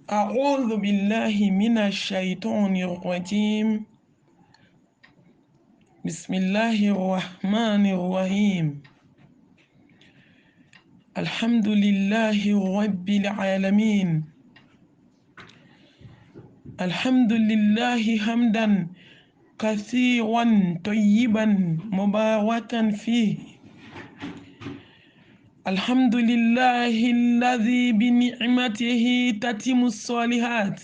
أعوذ بالله من الشيطان الرجيم. بسم الله الرحمن الرحيم. الحمد لله رب العالمين. الحمد لله حمدا كثيرا طيبا مباركا فيه. الحمد لله الذي بنعمته تتم الصالحات.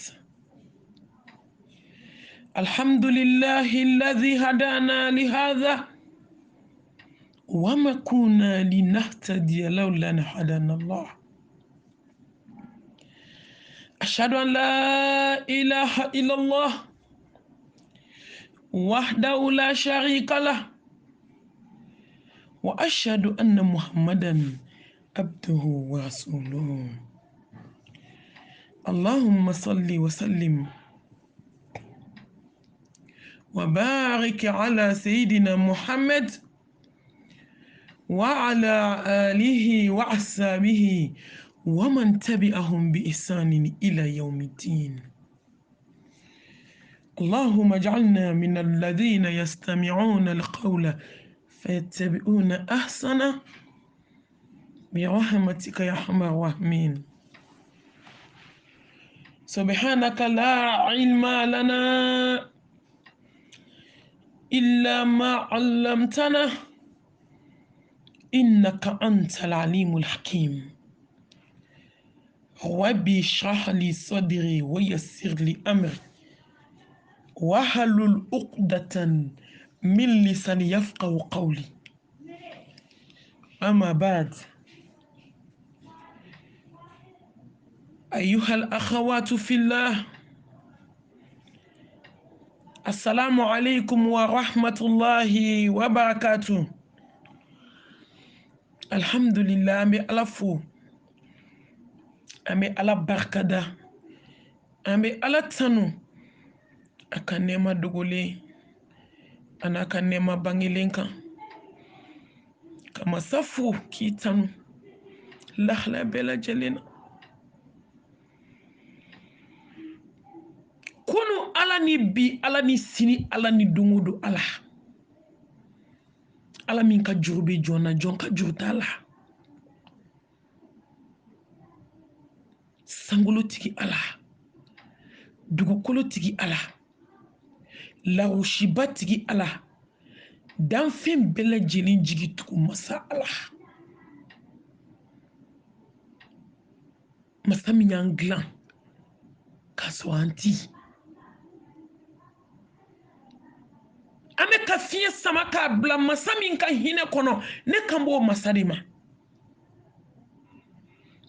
الحمد لله الذي هدانا لهذا وما كنا لنهتدي لولا أن هدانا الله. أشهد أن لا إله إلا الله وحده لا شريك له، وأشهد أن محمدا عبده ورسوله. اللهم صل وسلم وبارك على سيدنا محمد وعلى آله وأصحابه ومن تبعهم بإحسان إلى يوم الدين. اللهم اجعلنا من الذين يستمعون القول فيتبعون أحسنه برحمتك يا أرحم الراحمين. سبحانك لا علم لنا إلا ما علمتنا إنك أنت العليم الحكيم. ربي اشرح لي صدري ويسر لي أمري واحلل عقدة من لساني يفقهوا قولي. أما بعد، أيها الأخوات في الله، السلام عليكم ورحمة الله وبركاته. الحمد لله أمي ألفو أمي ألا بركدا أمي ألا تنو أكنما دوغولي أنا أكنما بانجلينكا كما سفو كي تنو لحلا بلا جلنا كونو ألا ني بي ألا ني سيني ألا ني دونغودو ألا ألا مين كجروبي جونا جون كجروتا ألا سانغولو تيكي ألا dugukolo tigi ala, lawushiba tigi ala, danfɛn bɛɛ lajɛlen jigi tugu masa ala. Masa min y'an gilan k'a sɔrɔ an ti. An bɛ ka fiɲɛ sama k'a bila masa min ka hinɛ kɔnɔ, ne kan b'o masa de ma.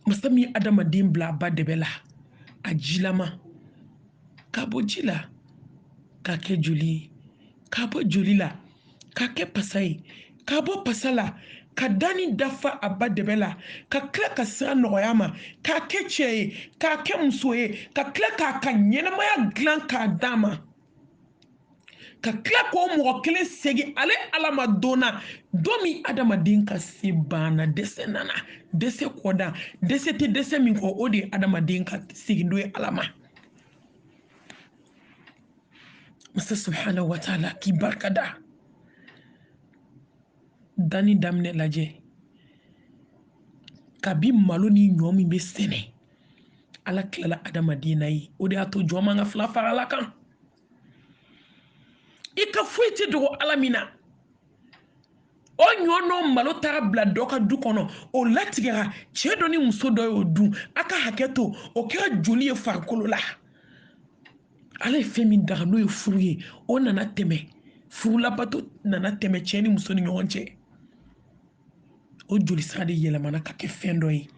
Masa min adamaden bila a ba dɛbɛ la, a jilama, k'a bɔ ji la k'a kɛ joli ye, k'a bɔ joli la k'a kɛ pasa ye, k'a bɔ pasa la ka dani dafa a ba dɛbɛ la, ka tila ka sira nɔgɔya ma, k'a kɛ cɛ ye, k'a kɛ muso ye, ka tila k'a ka ɲɛnamaya dilan k'a d'a ma, ka tila k'o mɔgɔ kelen segin ale ala ma donna don min adamaden ka se banna, dɛsɛ nana, dɛsɛ kɔda, dɛsɛ tɛ dɛsɛ min kɔ, o de ye adamaden ka segin don ye ala ma. Masa subhanahu wa ta'ala k'i barikada. Dani daminɛ lajɛ kabi malo ni ɲɔ min bɛ sɛnɛ, ala tilala adamaden na ye, o de y'a to jɔn man ka fila fara ala kan. I ka foyi tɛ dogo ala min na. O ɲɔ n'o malo taara bila dɔ ka du kɔnɔ, o latigɛra, cɛ dɔ ni muso dɔ y'o dun, a ka hakɛ to, o kɛra joli ye farikolo la. Ala ye fɛn min daga n'o ye furu ye, o nana tɛmɛ, furu labato nana tɛmɛ cɛ ni muso ni ɲɔgɔn cɛ. O joli sira de yɛlɛmana ka kɛ fɛn dɔ ye.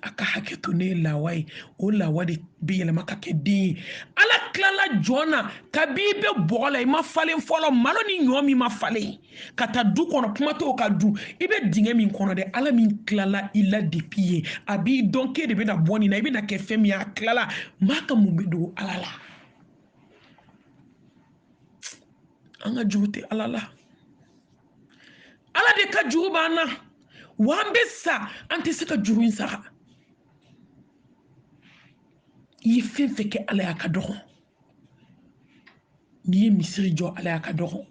A ka hakɛ to ne ye lawa ye, o lawa de bɛ yɛlɛma ka kɛ den ye. Ala tilala jɔn na kabi i bɛ bɔgɔ la, i ma falen fɔlɔ, malo ni ɲɔ min ma falen ka taa du kɔnɔ, kuma t'o ka du, i bɛ dingɛ min kɔnɔ dɛ, ala min tilala i la depuis ye, a b'i dɔn k'e de bɛna bɔ nin na, i bɛna kɛ fɛn min ye, a tilala, maa ka mun bɛ dogo ala la. An ka juru tɛ ala la. Ala de ka juru b'an na, wa an bɛ sa an tɛ se ka juru in sara. i ye fɛn fɛn kɛ ala y'a ka dɔgɔn n'i ye misiri jɔ ala y'a ka dɔgɔn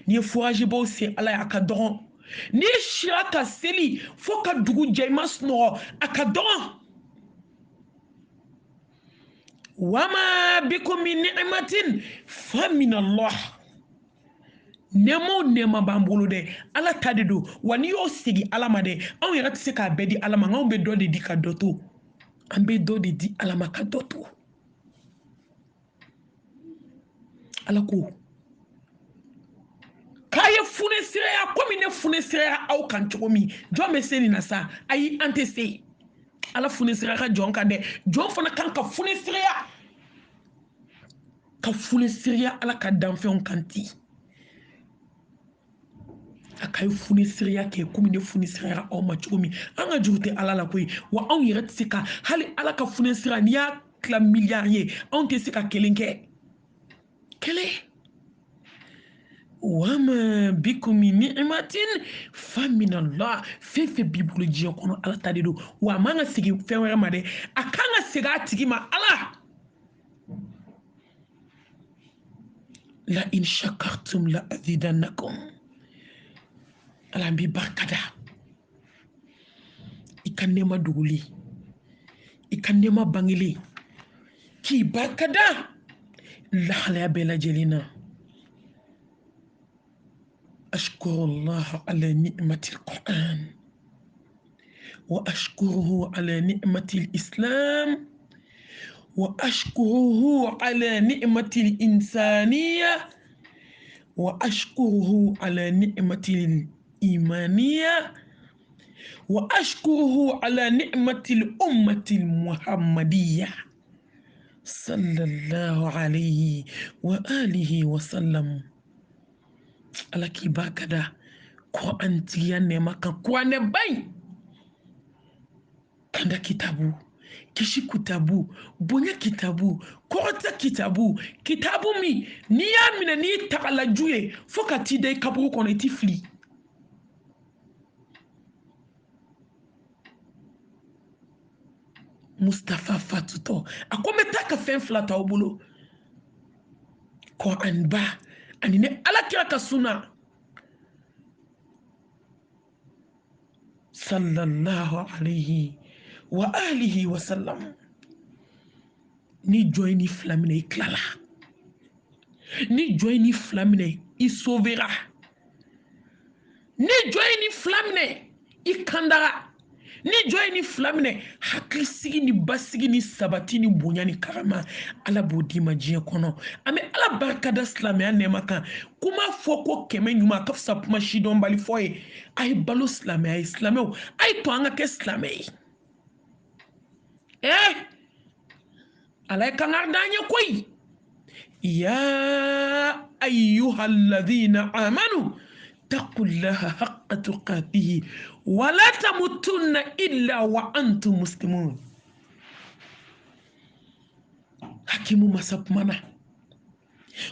n'i ye foragebaw sen ala y'a ka dɔgɔn n'i ye sira ka seli fo ka dugu jɛ i ma sunɔgɔ a ka dɔgɔn wama bikum min ni'matin fa min Allah nɛma o nɛma b'an bolo dɛ ala ta de don wa n'i y'o segi ala ma dɛ anw yɛrɛ tɛ se k'a bɛɛ di ala ma anw bɛ dɔ de di ka dɔ to an bɛ dɔ de di ala ma ka dɔ to ala ko k'a ye funesiraya komi ne funesiraya aw kan cogo min jɔn bɛ se nin na sa ayi an tɛ se ala funesiraya ka jɔn kan dɛ jɔn fana kan ka funesiraya ala ka danfɛnw kan ten a ka ye funesiraya kɛ komi ne funesiraya aw ma cogo min an ka juru tɛ ala la koyi wa anw yɛrɛ tɛ se ka hali ala ka funesiraya n'i y'a tila miliyari ye anw tɛ se ka kelen kɛ kelen wama bikum min ni'matin fa min Allah fɛn fɛn b'i bolo diɲɛ kɔnɔ ala ta de don wa a man ka segin fɛn wɛrɛ ma dɛ a kan ka segin a tigi ma ala la in shakartum la azidannakum ala n b'i barika da i ka nɛɛma dogoli i ka nɛɛma bangeli k'i barika da lahalaya bɛɛ lajɛlen na أشكر الله على نعمة القرآن وأشكره على نعمة الإسلام وأشكره على نعمة الإنسانية وأشكره على نعمة الإيمانية وأشكره على نعمة الأمة المحمدية صلى الله عليه وآله وسلم ala k'i barika da Qur'an tigiya nɛma kan kuranɛ ba in kanda kitabu kisi kitabu bonya kitabu kɔrɔta kitabu kitabu min n'i y'a minɛ n'i tagalaju ye fo ka t'i da i kaburu kɔnɔ i ti fili Mustafa fatutɔ a ko n bɛ taa ka fɛn fila t'aw bolo Qur'an ba ani ne alakira ka sunna sallallahu alayhi wa alihi wa sallam ni jɔn ni fila minɛ i tilala ni jɔn ni fila minɛ i sauvera ni jɔn ni fila minɛ i kandara ni jɔn ni fila minɛ hakilisigi ni basigi ni sabati ni bonya ni karama ala b'o d'i ma diɲɛ kɔnɔ an bɛ ala barika da silamɛya nɛɛma kan kuma fɔ ko kɛmɛ ɲuman ka fisa kuma sidɔnbali fɔ ye a ye balo silamɛya ye silamɛw a ye to an ka kɛ silamɛ ye ala ye kangari d'an ye koyi ya ayyuhalladhina amanu taqullaha haqqa tuqatihi wala tamutunna illa wa antum muslimun hakimu masapmana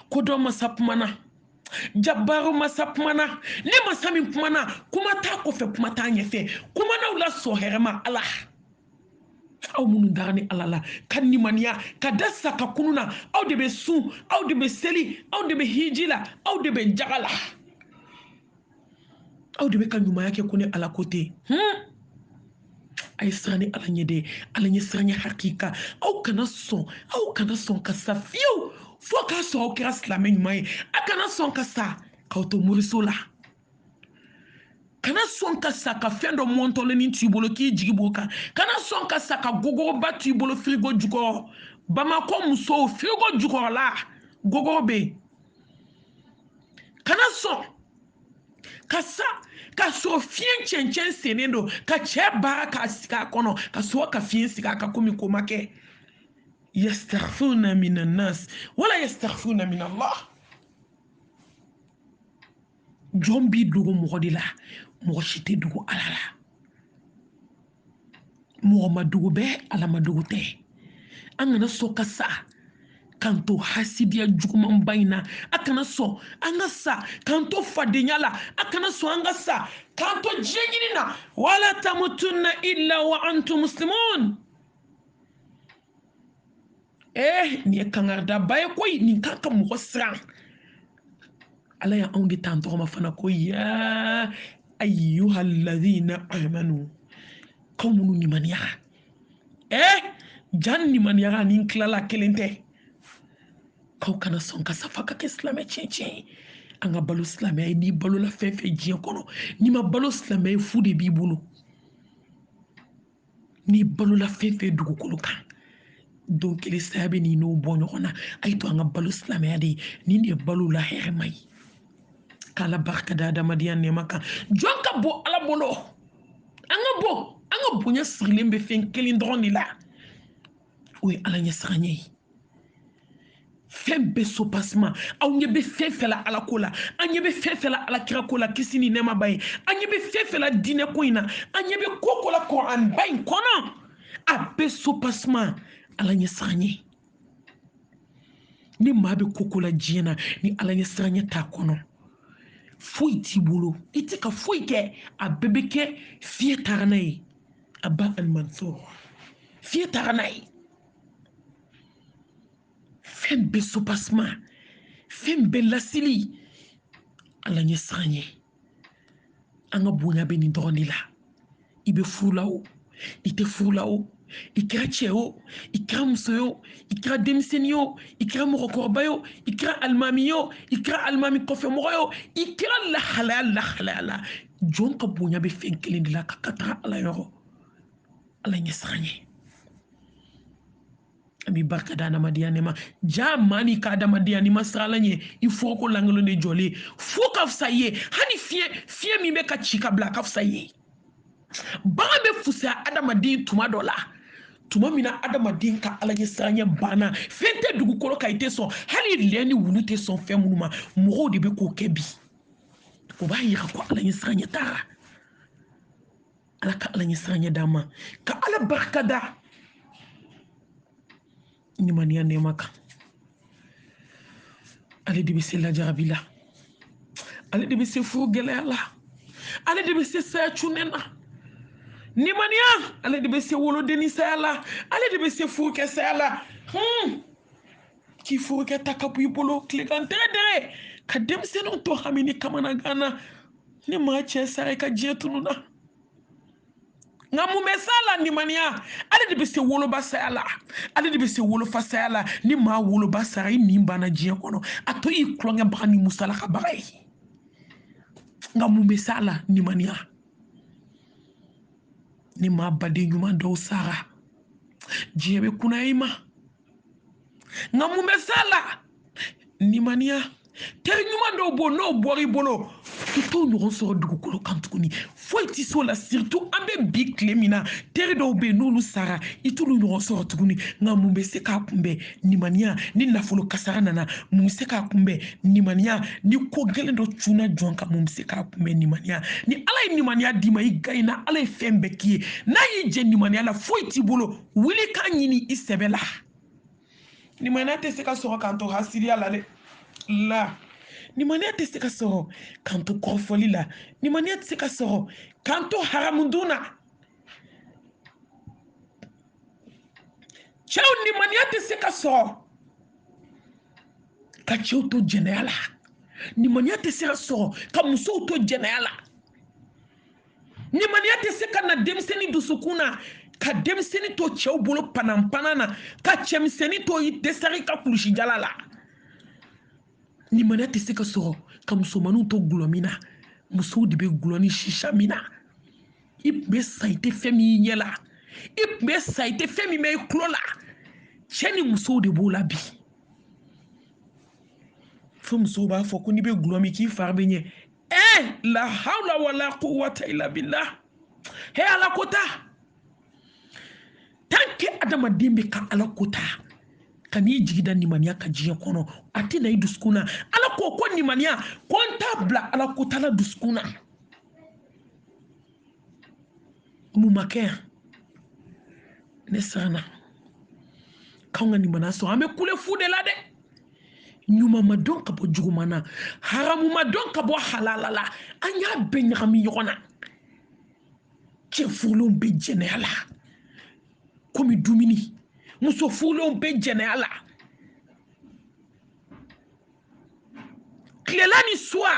kodon masapmana jabbaru masapmana ne masami pumana kuma ta kɔfɛ kuma ta ɲɛfɛ kuma n'aw la sɔ hɛrɛma ala aw minnu dara ni ala la ka nimaniya ka da sa ka kunu na aw de bɛ sun aw de bɛ seli aw de bɛ hiji la aw de bɛ jaga la aw de bɛ ka ɲumanya kɛ ko ni ala ko ten a ye siran ni ala ɲɛ dɛ ala ɲɛ siran ɲɛ hakika aw kana sɔn ka sa fiyewu fo k'a sɔrɔ aw kɛra silamɛ ɲuman ye a kana sɔn ka sa k'aw to moriso la kana sɔn ka sa ka fɛn dɔ mɔntɔlennin t'i bolo k'i jigi b'o kan kana sɔn ka sa ka gogoroba t'i bolo firigo jukɔrɔ bamakɔ musow firigo jukɔrɔla gogoro bɛ yen kana sɔn ka sa ka sɔrɔ fiɲɛ cɛncɛn sennen don ka cɛ baara k'a sigi a kɔnɔ ka sɔrɔ ka fiɲɛ sigi a kan komi ko ma kɛ yastaghfiruna minan nas wala yastaghfiruna min Allah jɔn b'i dogo mɔgɔ de la mɔgɔ si tɛ dogo ala la mɔgɔ ma dogo bɛɛ ala ma dogo tɛ an kana sɔn ka sa k'an to hasidiya jugumanba in na a kana sɔn an ka sa k'an to fadenya la a kana sɔn an ka sa k'an to diɲɛ ɲini na wala tamutunna illa wa antum muslimun ni kangarda baye koy ni kanka mo sran ala ya onde tanto ma fana ko ya ayyuhal ladhina amanu qawmun ni man ya jan ni man ya ni klala kelente kaw kana son ka safaka ke islam cheche anga balu islam ay ni balu la fefe jien kono ni ma balu islam ay fude bi bulu ni balu la fefe dugu kolo kan donc les sabe ni no bonyo ona ay to anga balu islam ay di ni ne balu la hermay kala barka da madian ne maka jonka bo ala bolo anga bo nya sirlembe fen kelindron ni la oui ala nya sranye fem be sopasma aw nyebe fefela ala kola anyebe fefela ala kira kola kisini nema bay anyebe fefela dine koina anyebe kokola Quran bay kono abe sopasma ala nya sranye ni mabe kokola jina ni ala nya sranye ta kono foi ti bolo ite ka foi ke abebe ke fie tarnay aba al mansour fie tarnay fem be sopasma fem be lasili ala nye sanye anga bonya be ni droni la ibe furulao ite furulao ikra cheo ikra musoyo ikra demsenio ikra morokorbayo ikra almamiyo ikra almami kofe moroyo ikra la halala jonka bonya be fenkelindi la kakatra ala yoro ala nye sanye ami barka dana madiane ma jamani ka da madiane ma sralanye il faut ko langalo ne jolé faut ka fsaye hani fie mi be ka chika bla ka fsaye ba be fusa adama din tuma dola tuma mina adama din ka alaye sranye bana fente dugu kolo ka ite son hani leni wulute son femunuma mo de be ko kebi ko ba yira ko alaye sranye tara ala ka alaye sranye dama ka ala barka da ni mania ne maka ale de bese la jarabila ale de bese fu gele ala ale de bese sa chunena ni mania ale de bese wolo deni sa ala ale de bese fu ke sa ala ki fu ke takapu polo klikan dere ka dem se non to hamini kamana gana ni ma che sare ka jetununa ngamu mesala ni mania ale de bese wolo basala ale de bese wolo fasala ni ma wolo basara ni mbana jia kono ato yi klonga bani musala ka barai ngamu mesala ni mania ni ma bade nyuma do sara jiebe kuna ima ngamu mesala ni mania ter nyuma do bono bori bolo tout nous sort du kolo kantukuni faut ti so la surtout ambe big clemina ter do be nulu sara itulu nous sort tukuni ngamu be se ka kumbe ni mania ni nafolo kasara nana mu se ka kumbe ni mania ni ko gele do tuna jonka mu se ka kumbe ni mania ni ala ni mania di mai gaina ala fembe ki na yi je ni mania la faut ti bolo wili kanyini isebela ni mania te se ka so kanto hasiri ala la ni mania te se ka soro kanto korfoli la ni mania te se ka soro kanto haramunduna chao ni mania te se ka soro ka chao to jeneala ni mania te se ka soro ka muso to jeneala ni mania te se ka na demseni dusukuna ka demseni to chao bolo panampanana ka chemseni to desari ka kulushi jalala ni mania te se ka soro ka musomanu to glomina muso de be gloni shisha mina ibe saite femi nyela ibe saite femi me klola cheni muso de bola bi fo muso ba fo ko ni be glomi ki farbe nye la hawla wala quwwata illa billah he ala kota tanke adama dembe ka ala kota kani jigida ni mania ka jiya kono atina iduskuna ala ko ni mania kontabla ala ko tala duskuna mu make ne sana kanga ni mana so ame kule fude la de nyuma madon ka bo jugumana haramu madon ka bo halalala anya be nyami yona ke fulum be jenela komi dumini muso fulenw bɛ jɛnɛya la tilela ni suwa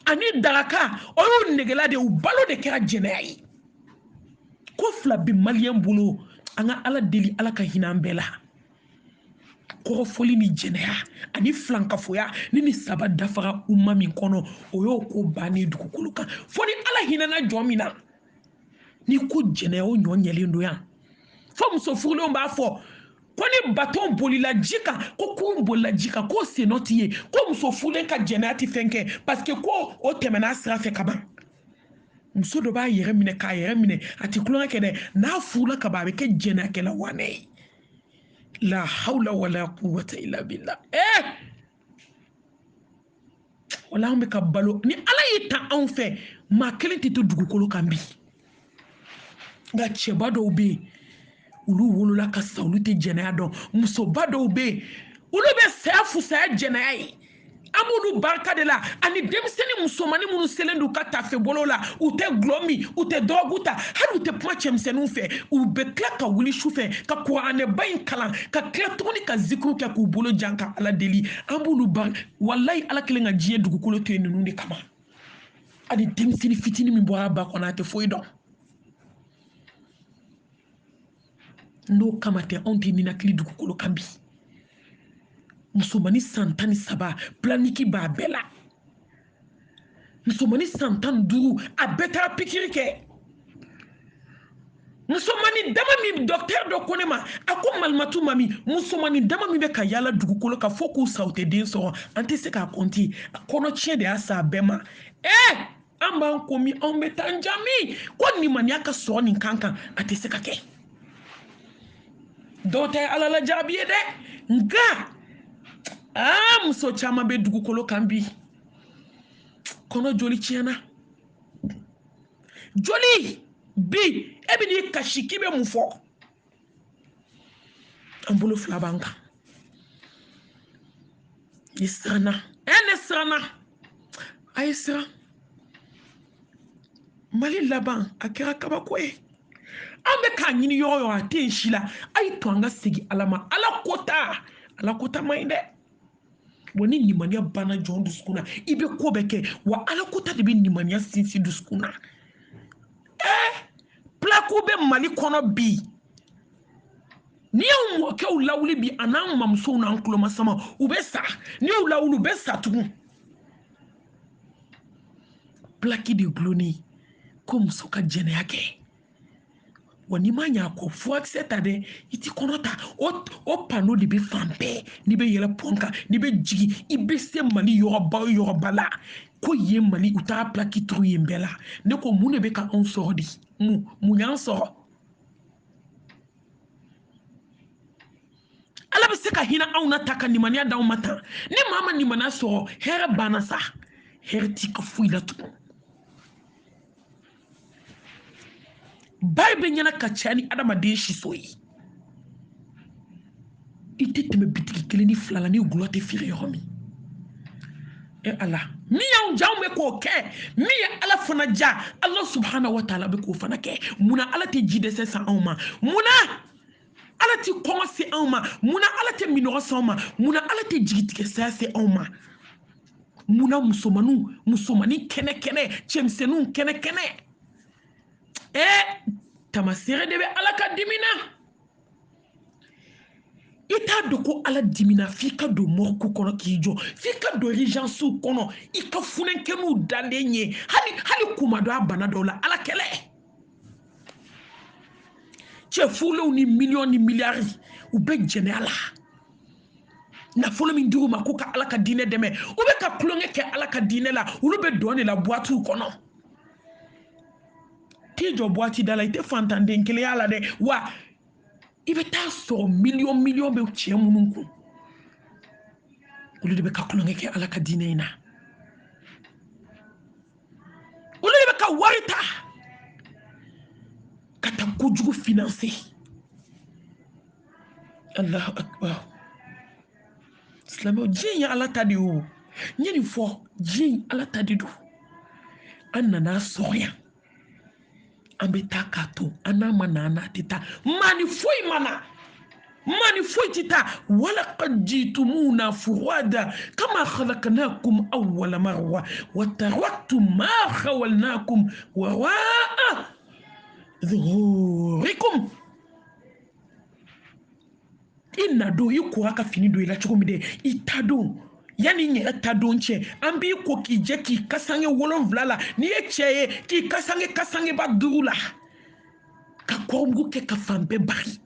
ani daraka o y'u negela de u balo de kɛra jɛnɛya ye ko fila bɛ maliyɛn bolo an ka ala deli ala ka hinɛ an bɛɛ la kɔrɔfɔli ni jɛnɛya ani filankafoya ni saba dafara umma min kɔnɔ o y'o ko bannen dugukolo kan fo ni ala hinɛna jɔn min na ni ko jɛnɛya o ɲɔ ɲɛlen don yan fo muso furulenw b'a fɔ ko ni baton bolila ji kan ko kurun bolila ji kan k'o sen nɔ t'i ye ko muso furulen ka jɛnɛya tɛ fɛn kɛ parce que ko o tɛmɛna sira fɛ ka ban muso dɔ b'a yɛrɛ minɛ k'a yɛrɛ minɛ a tɛ kulonkɛ kɛ dɛ n'a furula ka ban a bɛ kɛ jɛnɛyakɛla wanɛ ye la hawla wala quwwata illa billah wala an bɛ ka balo ni ala y'i ta anw fɛ maa kelen tɛ to dugukolo kan bi nka cɛba dɔw bɛ yen olu wolola ka sa olu tɛ jɛnɛya dɔn musoba dɔw bɛ yen olu bɛ saya fusaya jɛnɛya ye an b'olu barika de la ani denmisɛnnin musomannin minnu selen don ka tafe bolo la u tɛ gulɔ min u tɛ dɔrɔgu ta hali u tɛ kuma cɛmisɛnninw fɛ u bɛ tila ka wuli su fɛ ka kuranɛba in kalan ka tila tuguni ka zikiriw kɛ k'u bolo jan ka ala deli an b'olu barika walayi ala kelen ka diɲɛ dugukolo to yen ninnu de kama ani denmisɛnnin fitinin min bɔra a ba kɔnɔ a tɛ foyi dɔn n'o kama tɛ anw tɛ ninakili dugukolo kan bi musomannin san 13 planiki b'a bɛɛ la musomannin san 15 a bɛɛ taara pikiri kɛ musomannin dama min docteur dɔ ko ne ma a ko malimatu mami musomannin dama min bɛ ka yala dugukolo ka fɔ k'u sa u tɛ den sɔrɔ an tɛ se k'a kɔnti a kɔnɔ tiɲɛ de y'a sa a bɛɛ ma an b'an ko min anw bɛ taa jami ko nimaniya ka sɔrɔ nin kan kan a tɛ se ka kɛ dɔw tɛ ala la jaabi ye dɛ nka muso caman bɛ dugukolo kan bi kɔnɔ joli tiɲɛna joli bi e bɛ n'i kasi k'i bɛ mun fɔ an bolo fila b'an kan ne siranna ne siranna a ye siran mali laban a kɛra kabako ye an bɛ k'a ɲini yɔrɔ yɔrɔ a tɛ yen si la a ye to an ka segin ala ma ala kota man ɲi dɛ wa ni nimaniya banna jɔn dusukun na i bɛ ko bɛɛ kɛ wa ala kota de bɛ nimaniya sinsin dusukun na plaku bɛ mali kɔnɔ bi n'i y'u mɔkɛw lawuli bi a n'an mamusow n'an tulomasama u bɛ sa n'i y'u lawuli u bɛ sa tugun plaki de gulonnen ko muso ka jɛnɛya kɛ wa n'i ma ɲɛ a kɔ furakisɛ ta dɛ i ti kɔnɔ ta o pano de bɛ fan bɛɛ n'i bɛ yɛlɛ pɔn kan n'i bɛ jigin i bɛ se mali yɔrɔba o yɔrɔba la ko yen mali u taara plaki turu yen bɛɛ la ne ko mun de bɛ ka anw sɔrɔ de mun y'an sɔrɔ ala bɛ se ka hinɛ anw na ta ka nimaniya d'anw ma tan ni maa ma nimaniya sɔrɔ hɛrɛ banna sa hɛrɛ t'i ka foyi la tugun bayi bɛ ɲɛna ka caya ni adamaden siso ye i tɛ tɛmɛ bitigi 1 ni 2 la ni gulɔ tɛ feere yɔrɔ min ala min y'anw ja anw bɛ k'o kɛ min ye ala fana ja ala subhanahu wa taala bɛ k'o fana kɛ munna ala tɛ ji dɛsɛ san anw ma munna ala tɛ kɔngɔ se anw ma munna ala tɛ minɔgɔ se anw ma munna ala tɛ jigitigɛ saya se anw ma munna musomannin kɛnɛ cɛmisɛnninw kɛnɛ tamasere de bɛ ala ka dimina i t'a dɔn ko ala dimina f'i ka don mɔriku kɔnɔ k'i jɔ f'i ka don rijansiw kɔnɔ i ka funenkɛniw dalen ye hali kuma dɔ a bana dɔw la ala kɛlɛ cɛ furulenw ni miliyɔn ni miliyari u bɛ jɛnɛya la nafolo min dir'u ma k'u ka ala ka diinɛ dɛmɛ u bɛ ka tulonkɛ kɛ ala ka diinɛ la olu bɛ dɔn de la buwatiw kɔnɔ t'i jɔ buwati da la i tɛ fantanden kelenya la dɛ wa i bɛ taa sɔrɔ miliyɔn bɛ cɛ minnu kun olu de bɛ ka tulonkɛ kɛ ala ka diinɛ in na olu de bɛ ka wari ta ka taa kojugu financer Allahu akbar silamɛw diɲɛ ye ala ta de ye o n ye nin fɔ diɲɛ in ala ta de don an nana sɔrɔ yan an bɛ taa k'a to an n'a ma na an n'a tɛ taa maa ni foyi ma na mani foitita wala qad jitumuna furada kama khalaqnakum awwala marwa wa taraktum ma khawalnakum waraa dhuhurikum inna do yikura ka fini do ila chugumide itado yani nye tadon che ambi ko ki je ki kasange wolon vlala ni eche ki kasange ba durula ka kormugu ke ka fambe bari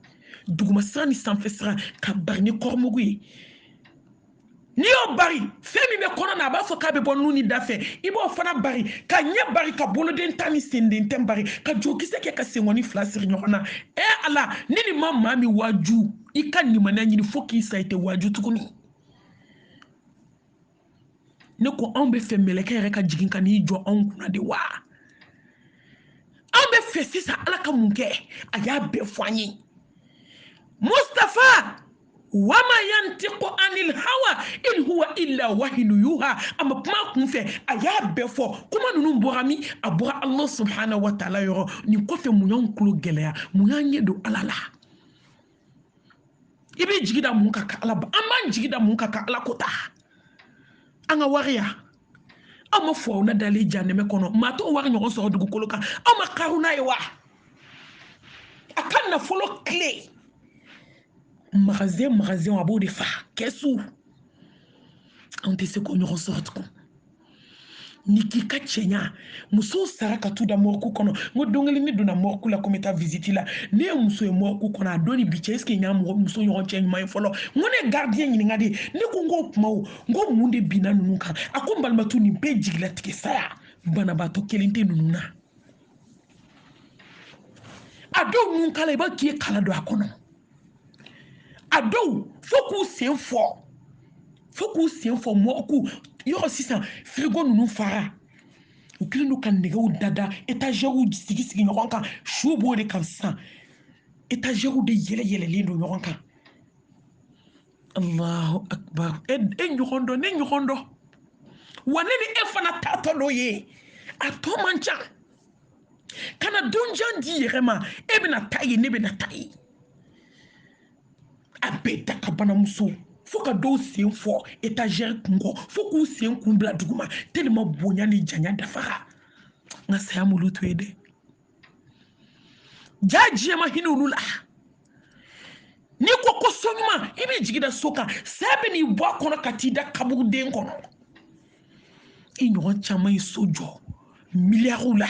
duguma sani sanfesra ka bari ni kormugu ni o bari femi me kono na ba fo ka be bonu ni dafe ibo fana bari ka nye bari ka bolo den tani senden tem bari ka joki se ke ka sengoni flasir nyona ala nini mama mi waju ikan ni manani fo ki saite waju tukuni ne ko on be fe meleke reka jigin kan yi jo on kuna de wa on be fe sisa ala ka munke aya be fwanyi Mustafa wama yantiqu anil hawa in huwa illa wahyu yuha ama kuma kun fe aya be fo kuma nunu borami abura Allah subhanahu wa ta'ala yoro ni ko fe munyon kulo gelea munyan yedo alala ibe jigida mun ka ala amma jigida mun ka ala kota anga waria ama fo na dali janeme kono mato wari nyon so dugu koloka ama karuna ewa akan na follow clé magasin abo de fa kesu on te se ko nyon sort ko niki kachenya muso saraka tu da morku kono ngo dongeli ni dona morku la kometa visite la ne muso e morku kono adoni biche eske nya muso nyon chen mai folo ngone gardien ni ngadi ne ko ngo pmawo ngo munde bina nunuka akombal matu ni beji la tike saya bana bato kelinte nununa ado nun kala ba ki kala do akono ado foku senfo morku yo sisan frigo nunu fara o kilinu kan nege o dada étagère sigi ɲɔgɔn kan shubo de kan san étagère de yele lindo ɲɔgɔn kan Allahu akbar e ɲɔgɔn dɔ ne ɲɔgɔn dɔ wa ne ni e fana tatɔ dɔ ye a tɔ man ca kana donjan di yɛrɛ ma e bɛna taa ye ne bɛna taa ye a bɛɛ da ka banamuso fo ka do sen fo étagère kungo fo k'u sen kun bila duguma tellement bonya ni janya dafara nga saya mulu to ede jaji ma hinulu la ni ko sonyuma ibi jigida soka sabe ni bo kono katida kaburu den kono inyo chama isojo milliards la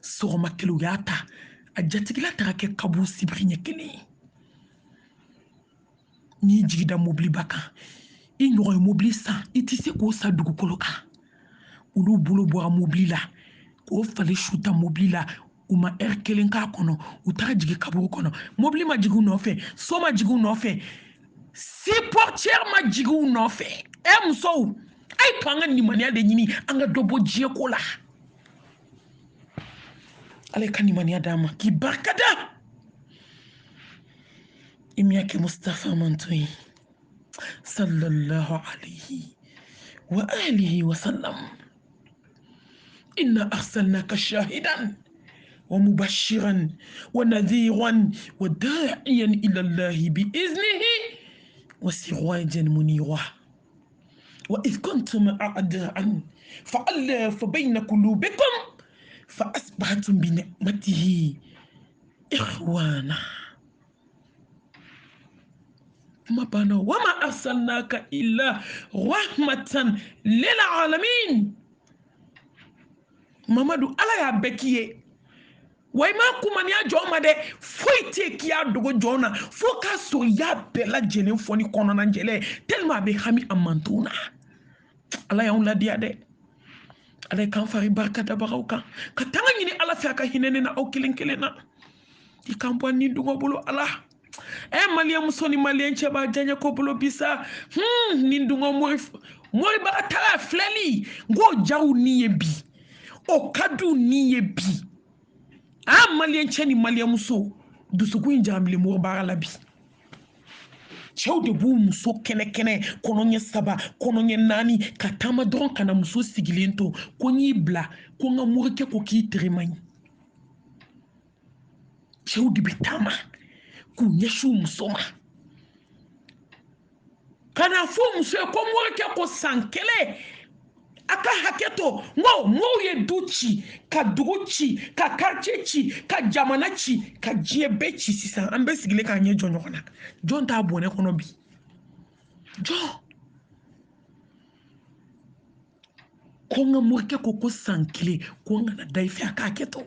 so makelo yata ajatikila tarake kabu sibrinye kele ni jigida mobili baka ignore mobili sa itise ko sa dugu koloka ulu bulo bo mobili la ko fale shuta mobili la uma kelen ka kono utara jigi kaburu kono mobili ma jigu no fe so ma jigu no fe si portière ma jigu no fe muso ay to anga ni mania de nyini anga dobo jie ko la ale kan mania dama ki barkada imyake Mustafa Mantui sallallahu alayhi wa alihi wa sallam inna arsalnaka shahidan wa mubashiran wa nadhiran wa da'iyan ila Allah bi iznihi wa sirajan munira wa idh kuntum a'da'an fa'alafa bayna qulubikum fa asbahtum bi ni'matihi ikhwana mabana wama arsalnaka illa rahmatan lil alamin Mamadou ala ya bekiye way ma kuma ni ajo ma de foite ki adogo jona foka so ya bela jene foni kono na njele tellement be hami amantuna ala ya on la dia de ala kan fari barka da barauka ka tanga ni ala fa ka hinene na o kilinkelena di kampo ni dugo bulu ala malien musoni malien cheba janya ko bolo bisa nindungo mori ba tala fleli go jaru niye bi o kadu niye bi malien cheni malien muso dusuku injamle mor bara labi chawde bu muso kene kono nye saba kono nye nani katama dron kana muso sigilento ko nyi bla ko nga morike ko ki tremany chawde bitama k'u ɲɛsin muso ma kana fo muso ye ko morikɛ ko san kelen a ka hakɛ to ngo mɔɔw ye du ci ka dugu ci ka quartier ci ka jamana ci ka diɲɛ bɛɛ ci sisan an bɛ sigilen k'an ɲɛ jɔ ɲɔgɔn na jɔn t'a bɔnɛ kɔnɔ bi jɔn ko n ka morikɛ ko san kelen ko n kana da i fɛ a k'a kɛ to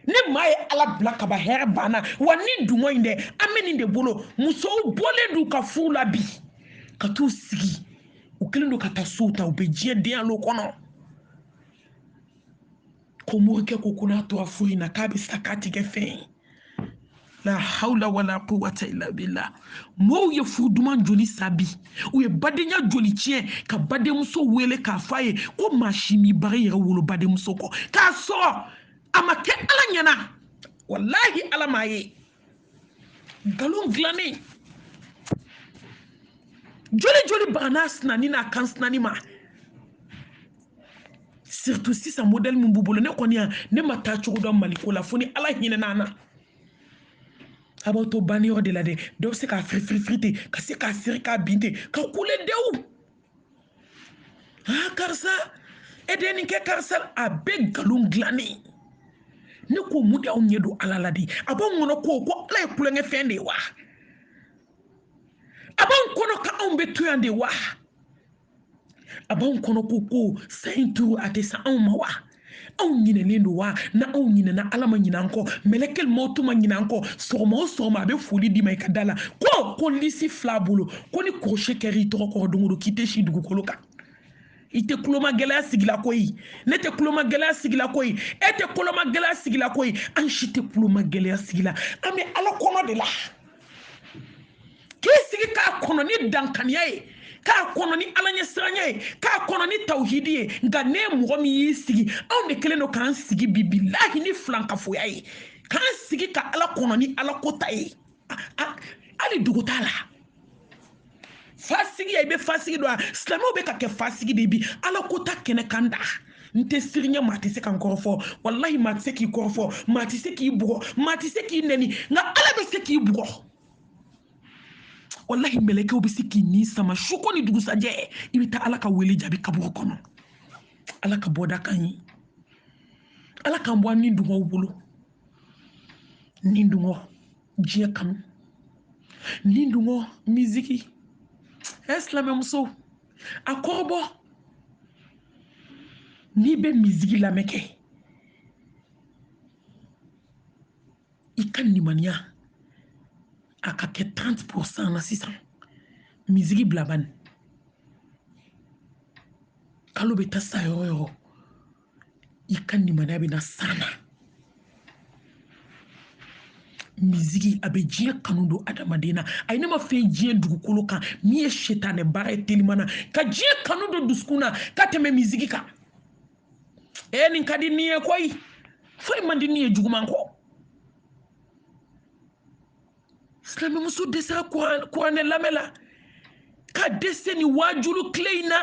ni maa ye ala bila ka ban hɛrɛ banna wa ni dunŋɔ in dɛ an bɛ nin de bolo musow bɔlen d'u ka furu la bi ka t'u sigi u kɛlen don ka taa sow ta u bɛ diɲɛ den alo kɔnɔ ko morikɛ ko n'a tora furu in na k'a bɛ sa k'a tɛ kɛ fɛn ye la hawla wala quwwata illa billah mɔɔw ye furu duman joli sa bi u ye badenya joli tiɲɛ ka badenmuso wele k'a fɔ a ye ko maa si m'i baga i yɛrɛ wolo badenmuso kɔ k'a sɔrɔ a ma kɛ ala ɲɛna wallahi ala m'a ye nkalon dilannen joli joli bagana sinani n'a kan sinani ma surtout sisan modèle min b'u bolo ne kɔni ya ne ma taa cogo dɔn maliko la fo ni ala hinɛna an na a b'aw to banniyɔrɔ de la dɛ dɔw bɛ se k'a firifiri ten ka se k'a siri k'a bin ten ka kule dewu karisa e de ye nin kɛ karisa a bɛɛ nkalon dilannen ne ko mun de y'aw ɲɛ don ala la de a b'anw kɔnɔ ko ala ye kulonkɛfɛn de ye wa a b'anw kɔnɔ ko anw bɛ to yan de wa a b'anw kɔnɔ ko sa in turu a tɛ sa anw ma wa anw ɲinɛnen don wa na anw ɲinɛna ala ma ɲinɛ an kɔ mɛlɛkɛl mɔtu ma ɲinɛ an kɔ sɔgɔma o sɔgɔma a bɛ foli d'i ma i ka da la ko lisi fila bolo ko ni kɔlɔsi kɛra i tɔgɔ kɔrɔ don o don k'i tɛ si dugukolo kan i tɛ kulomagɛlɛya sigila koyi ne tɛ kulomagɛlɛya sigila koyi e tɛ kulomagɛlɛya sigila koyi an si tɛ kulomagɛlɛya sigila an bɛ ala kɔnɔ de la k'i sigi k'a kɔnɔ ni dankaniya ye k'a kɔnɔ ni ala ɲɛsiranya ye k'a kɔnɔ ni tawhidi ye nka ne mɔgɔ min y'i sigi anw de kɛlen don k'an sigi bi bilahi ni filankafoya ye k'an sigi ka ala kɔnɔ ni ala ko ta ye hali dugu t'a la fasigi ya i bɛ fasigi dɔn silamɛw bɛ ka kɛ fasigi de bi ala ko ta kɛnɛ kan da n tɛ siri ɲɛ maa tɛ se ka n kɔrɔfɔ wallahi maa tɛ se k'i kɔrɔfɔ maa tɛ se k'i bugɔ maa tɛ se k'i nɛni nka ala bɛ se k'i bugɔ wallahi mɛlɛkɛw bɛ se k'i ni sama su ko ni dugusajɛ i bɛ taa ala ka wele jaabi kaburu kɔnɔ ala ka bɔda kan ye ala k'an bɔ an ni dungɔw bolo ni dungɔ diɲɛ kanu ni dungɔ miziki silamɛmuso a kɔrɔbɔ n'i bɛ miziki lamɛn kɛ i ka nimaniya a ka kɛ 30% na sisan miziki bila bani kalo bɛ taa sa yɔrɔ yɔrɔ i ka nimaniya bɛ na san na miziki a bɛ diɲɛ kanu don adamaden na a ye ne ma fɛn diɲɛ dugukolo kan min ye setanɛ baara ye telimana ka diɲɛ kanu don dusukun na ka tɛmɛ miziki kan nin ka di nin ye koyi foyi man di nin ye juguman kɔ silamɛmuso dɛsɛra kuranɛ lamɛn la ka dɛsɛ nin wajulu tile in na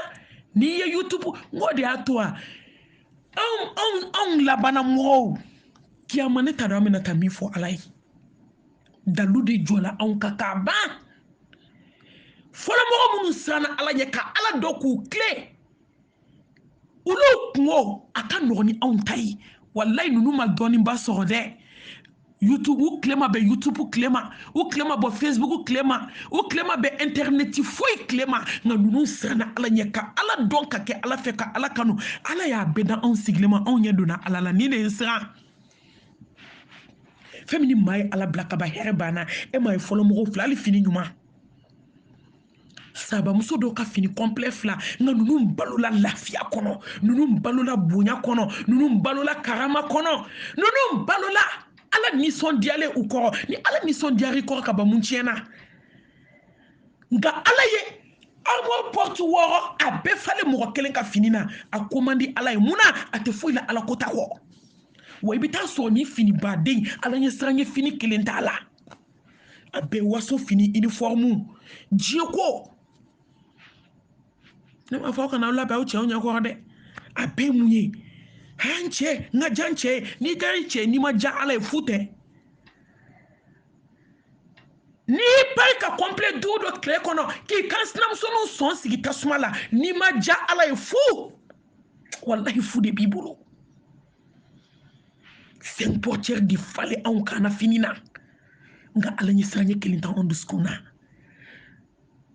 n'i ye youtube n ko de y'a to a anw labanna mɔgɔw kiyama ne t'a dɔn an bɛna taa min fɔ ala ye dalu de jɔla anw kan k'a ban fɔlɔmɔgɔ minnu siranna ala ɲɛ ka ala dɔ k'u tile olu kungo a ka nɔgɔn ni anw ta ye walayi ninnu ma dɔɔninba sɔrɔ dɛ YouTube u tilema bɛ YouTube tilema u tilema bɔ Facebook tilema u tilema bɛ internet foyi tilema nka ninnu siranna ala ɲɛ ka ala dɔn ka kɛ ala fɛ ka ala kanu ala y'a bɛɛ da anw sigilen ma anw ɲɛ donna ala la ni de ye siran fɛn min ni maa ye ala bila ka ban hɛrɛ banna e ma ye fɔlɔ mɔgɔw fila hali fini ɲuman sabamuso dɔw ka fini complet fila nka ninnu balola lafiya kɔnɔ ninnu balola bonya kɔnɔ ninnu balola karama kɔnɔ ninnu balola ala nisɔndiyalen u kɔrɔ ni ala nisɔndiyara i kɔrɔ ka ban mun tiɲɛna nka ala ye armoire porte 6 a bɛɛ falen mɔgɔ kelen ka fini na a ko man di ala ye munna a tɛ foyi la ala ko ta kɔ wa i bɛ taa sɔrɔ ni fini baden ala ɲɛ siran ye fini kelen t'a la a bɛɛ waso fini uniforme diɲɛ ko ne m'a fɔ aw kana aw labɛn aw cɛw ɲɛkɔrɔ dɛ a bɛɛ mun ye an cɛ n ka jan cɛ n'i ka cɛ n'i ma jan ala ye fu tɛ ni pari ka complet do clé kono ki kan sinamuso no son sigi tasuma la ni ma ja ala ye fu wallahi fu de bibolo c'est un porteur di fale an kana finina nga ala ni sanye kelinta on duskuna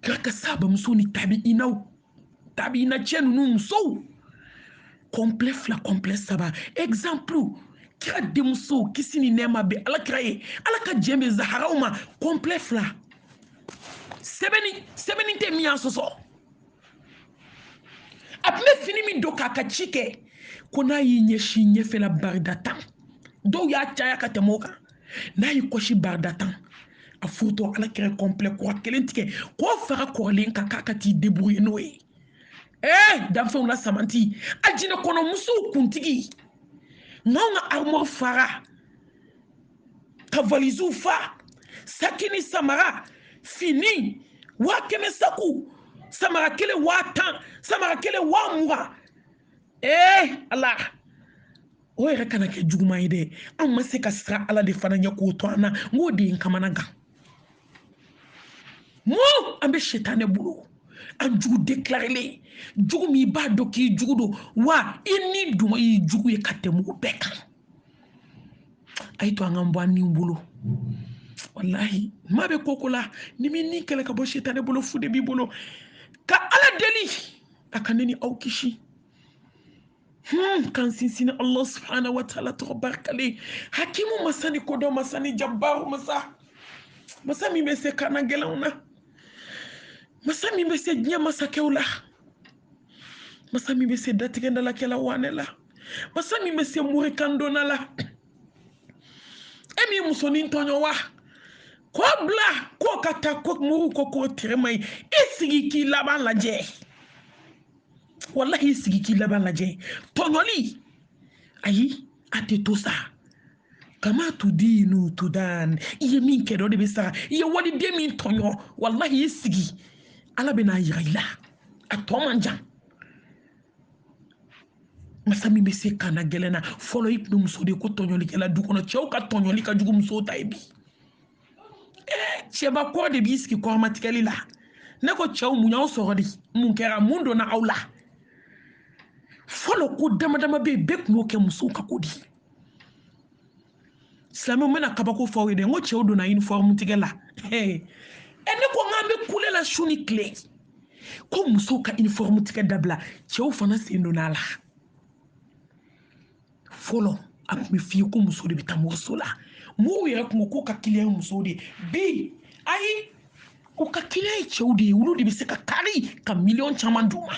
kaka saba muso ni tabi ina chenu nu muso complet fla complet saba exemple kira demuso kisini nema be ala kraye ala ka jembe zaharauma complet fla sebeni te mi asoso apne fini mi doka ka chike kona yi nyeshi nyefela bardatan do ya chaya ka temoka na yi koshi bardatan a foto ala kira complet ko kelentike ko fara ko linka kaka ti debrouiller noé danfɛnw la samanti a jinɛ kɔnɔ musow kuntigi n'anw ka armoire fara ka valiziw fa saki ni samara fini 100 saku samara kelen 10 samara kelen 20 ala o yɛrɛ kana kɛ juguman ye dɛ anw ma se ka sira ala de fana ɲɛ k'o to an na n k'o de ye n kamana gan mo an bɛ sitane bolo an jugu déclaré jugu mi b'a dɔn k'i jugu don wa i ni duma y'i jugu ye ka tɛmɛ o bɛɛ kan a ye to an ka bɔ an niw bolo wallahi maa bɛ koko la ni min ni kɛlɛ ka bɔ sitane bolo fu de b'i bolo ka ala deli a ka ne ni aw kisi kan sinsin Allah subhanahu wa ta'ala tɔgɔ barikalen hakimu masa ni kodɔn masa ni jabaru masa min bɛ se kana gɛlɛnw na masa min bɛ se diɲɛ masakɛw la masa min bɛ se datigɛndalakɛla wane la masa min bɛ se morikandonna la e min musonin tɔɲɔ wa ko bila ko ka taa ko muru ko k'o tere ma ɲi i sigi k'i laban lajɛ wallahi i sigi k'i laban lajɛ tɔɲɔli ayi a tɛ to sa kama tudinu tudan i ye min kɛ dɔ de bɛ sara i ye waliden min tɔɲɔ wallahi i sigi ala bɛna yira i la a tɔ man jan masa min bɛ se kana gɛlɛn na fɔlɔ i tun bɛ muso de ko tɔɲɔlikɛla du kɔnɔ cɛw ka tɔɲɔli ka jugu musow ta ye bi cɛba kɔrɔ de b'i sigi kɔrɔmatigɛli la ne ko cɛw mun y'aw sɔrɔ de mun kɛra mun donna aw la fɔlɔ ko dama dama bɛ yen bɛɛ tun y'o kɛ musow ka ko di silamɛw n bɛna kabako fɔ aw ye dɛ n ko cɛw donna uniforme tigɛ la ne ko n k'an bɛ kule la su ni tile ko musow ka uniforme tigɛ dabila cɛw fana sen donna a la fɔlɔ a tun bɛ f'i ye ko muso de bɛ taa mɔriso la mɔgɔw yɛrɛ tun ko k'o ka kiliyan ye musow de bi ayi o ka kiliyan ye cɛw de ye olu de bɛ se ka kari ka miliyɔn caman d'u ma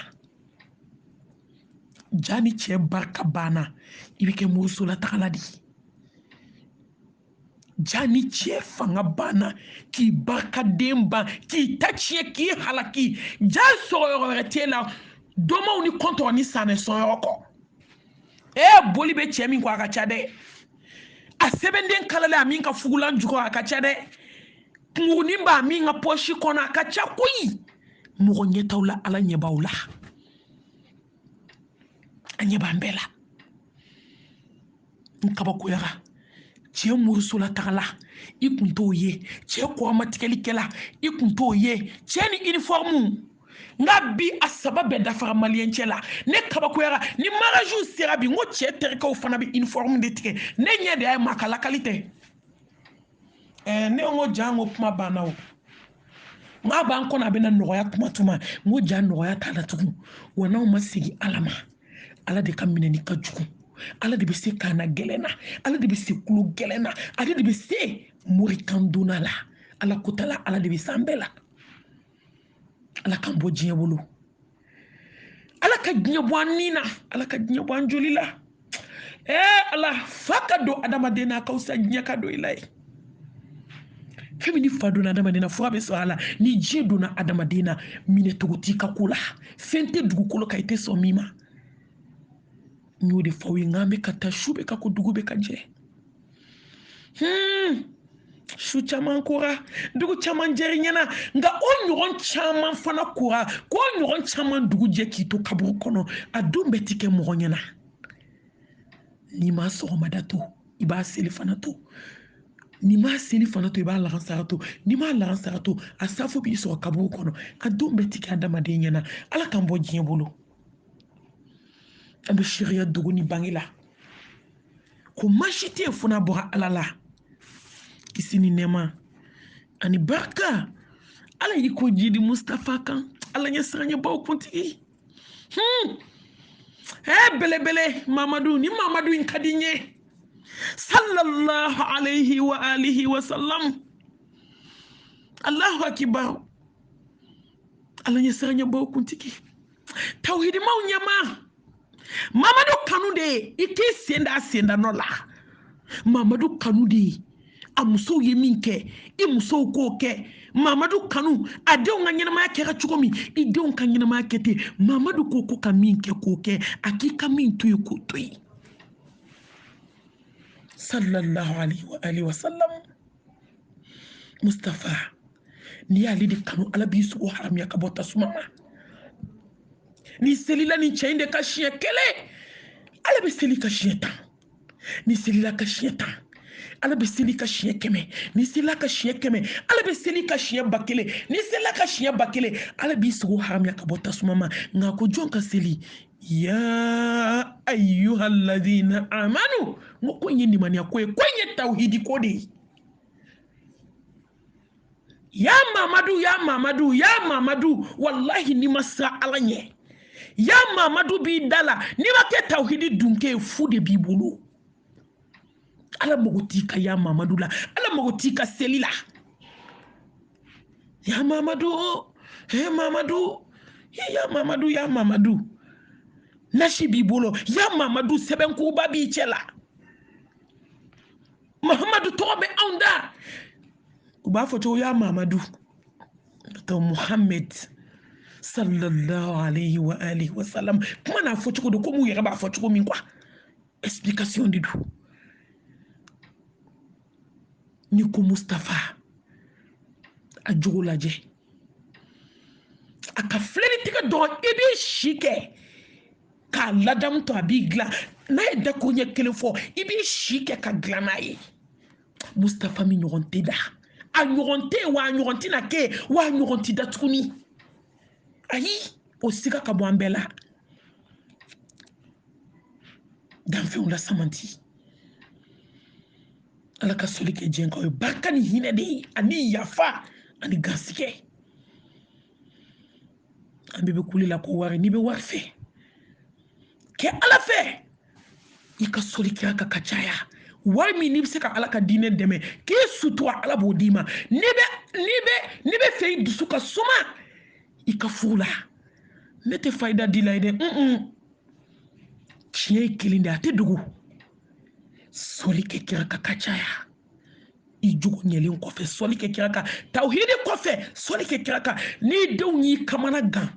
ja ni cɛ barika banna i bɛ kɛ mɔriso la tagala de ja ni cɛ fanga banna k'i barikaden ban k'i ta tiɲɛ k'i halaki ja sɔrɔ yɔrɔ wɛrɛ t'e la dɔnbaw ni kɔntɔn ni sanɛ sɔnyɔrɔ kɔ boli bɛ cɛ min kɔ a ka ca dɛ a sɛbɛnden kalalen a min ka fugulan jukɔrɔ a ka ca dɛ kunkurunin b'a min ka pɔsi kɔnɔ a ka ca koyi mɔgɔ ɲɛtaw la ala ɲɛ b'aw la a ɲɛ b'an bɛɛ la n kabakoyara cɛ morisola tagala i kun t'o ye cɛ kɔrɔmatigɛlikɛla i kun t'o ye cɛ ni uniforme nka bi a saba bɛɛ dafara maliyɛn cɛ la ne kabakoyara ni mariage sera bi n ko cɛ terikɛw fana bɛ uniforme de tigɛ ne ɲɛ de y'a ye maa ka lakali tɛ ne ko jan ko kuma banna o n k'a b'an kɔnɔ a bɛna nɔgɔya tuma n ko ja nɔgɔya t'a la tugun wa n'aw ma segin ala ma ala de ka minɛni ka jugu ala de bɛ se kana gɛlɛn na ala de bɛ se kulo gɛlɛn na ale de bɛ se morikandonna la ala kotala ala de bɛ se an bɛɛ la ala k'an bɔ diɲɛ bolo ala ka diɲɛ bɔ an ni na ala ka diɲɛ bɔ an joli la ala fa ka don adamaden na k'aw sa diɲɛ ka don i la ye fɛn min ni fa donna adamaden na fura bɛ sɔrɔ a la ni diɲɛ donna adamaden na minɛcogo t'i ka ko la fɛn tɛ dugukolo kan i tɛ sɔn min ma n y'o de fɔ aw ye nk'an bɛ ka taa su bɛ ka ko dugu bɛ ka jɛ su caman kora dugu caman jɛri ɲɛna nka o ɲɔgɔn caman fana kora k'o ɲɔgɔn caman dugu jɛ k'i to kaburu kɔnɔ a don bɛɛ ti kɛ mɔgɔ ɲɛna n'i ma sɔgɔmada to i b'a seli fana to ni ma seli fana to i b'a lagan sarato ni ma lagan sarato a safo b'i sɔrɔ kabugu kɔnɔ a don bɛ tigɛ adamaden ɲɛna ala k'an bɔ diɲɛ bolo an bɛ sariya dogo ni bange la ko maasi tɛ fana bɔra ala la kisi ni nɛɛma ani barika ala y'i ko jidi mustafa kan ala ɲɛ siranɲɛbaw kuntigi belebele mamadu ni mamadu in ka di n ye sallallahu alayhi wa alihi wa sallam allahu akibar ala ɲɛ siranɲɛbaw kuntigi tawhidimaw ɲɛma mamadu kanu de ye i k'i senda nɔ la mamadu kanu de ye a musow ye min kɛ i musow k'o kɛ mamadu kanu a denw ka ɲɛnamaya kɛra cogo min i denw ka ɲɛnamaya kɛ ten mamadu ko ka min kɛ k'o kɛ a k'i ka min to ye k'o to ye sallallahu alayhi wa sallam mustafa n'i y'ale de kanu ala b'i sogo haramiya ka bɔ tasuma ma ni selila ni cɛ in de ka siɲɛ kelen ala bɛ seli ka siɲɛ 10 ni selila ka siɲɛ 10 ala bɛ seli ka siɲɛ 100 ni selila ka siɲɛ 100 ala bɛ seli ka siɲɛ 1000 ni selila ka siɲɛ 1000 ala b'i sogo haramiya ka bɔ tasuma ma nka ko jɔn ka seli ya ayyuhalladhina amanu ngo ko ye nimaniya ko ye tawhidi ko de ya mamadu wallahi ni masa ala ɲɛ ya mamadu b'i dala ni ma kɛ tawhidi dunke fu de b'i bolo ala mago t'i ka ya mamadu la ala mago t'i ka seli la ya mamadu ya mamadu nasi b'i bolo ya mamadu sɛbɛnkoba b'i cɛ la mahamadu tɔgɔ bɛ anw da u b'a fɔ cogo ya mamadu to muhammed sallallahu alayhi wa alihi wa sallam kuma n'a fɔ cogo do ko mu yɛrɛ b'a fɔ cogo min quoi explication de do ni ko mustafa a jogo lajɛ a ka filɛli tigɛ dɔrɔn i b'i si kɛ k'a ladamu to a b'i dilan n'a ye dako ɲɛ kelen fɔ i b'i si kɛ ka dilan n'a ye mustafa min ɲɔgɔn tɛ da a ɲɔgɔn tɛ wa a ɲɔgɔn tɛna kɛ wa a ɲɔgɔn tɛ da tuguni ayi o siga ka bɔ an bɛɛ la danfɛnw la samanti ala ka soli kɛ diɲɛ kan o ye barika ni hinɛ de ye ani yafa ani gasigɛ an bɛɛ bɛ kuli la ko wari n'i bɛ wari fɛ kɛ ala fɛ i ka soli kira ka caya wari min n'i bɛ se ka ala ka diinɛ dɛmɛ k'i sutura ala b'o d'i ma n'i bɛ fɛ i dusu ka suma i ka furu la ne tɛ fayida di la ye dɛ tiɲɛ ye kelen de a tɛ dogo soli kɛ kira ka caya i jogo ɲɛlen kɔfɛ soli kɛ kira kan tawhidi kɔfɛ soli kɛ kira kan n'i denw y'i kamana gan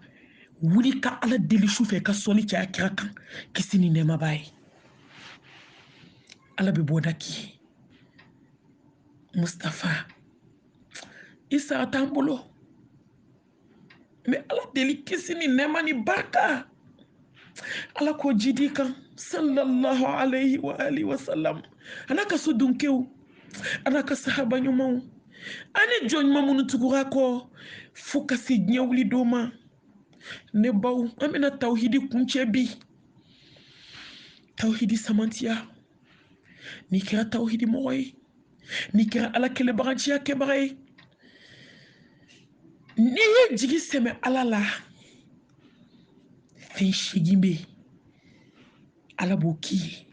wuli ka ala deli su fɛ ka soli caya kira kan kisi ni nɛɛma b'a ye ala bɛ bɔda k'i ye mustafa i sara t'an bolo mɛ ala deli kisi ni nɛɛma ni barika ala k'o jidi kan sallallahu alayhi wa alihi wa sallam ana ka so dunkew ana ka sahaba ɲumanw ani jɔn ɲuman minnu tugura kɔ fo ka se diɲɛ wuli don ma ne baw an bɛna tawhidi kuncɛ bi tawhidi samantiya n'i kɛra tawhidi mɔgɔ ye n'i kɛra ala kɛlɛbagaciya kɛbaga ye n'i ye jigi sɛmɛ ala la fɛn 8 bɛ ala b'o k'i ye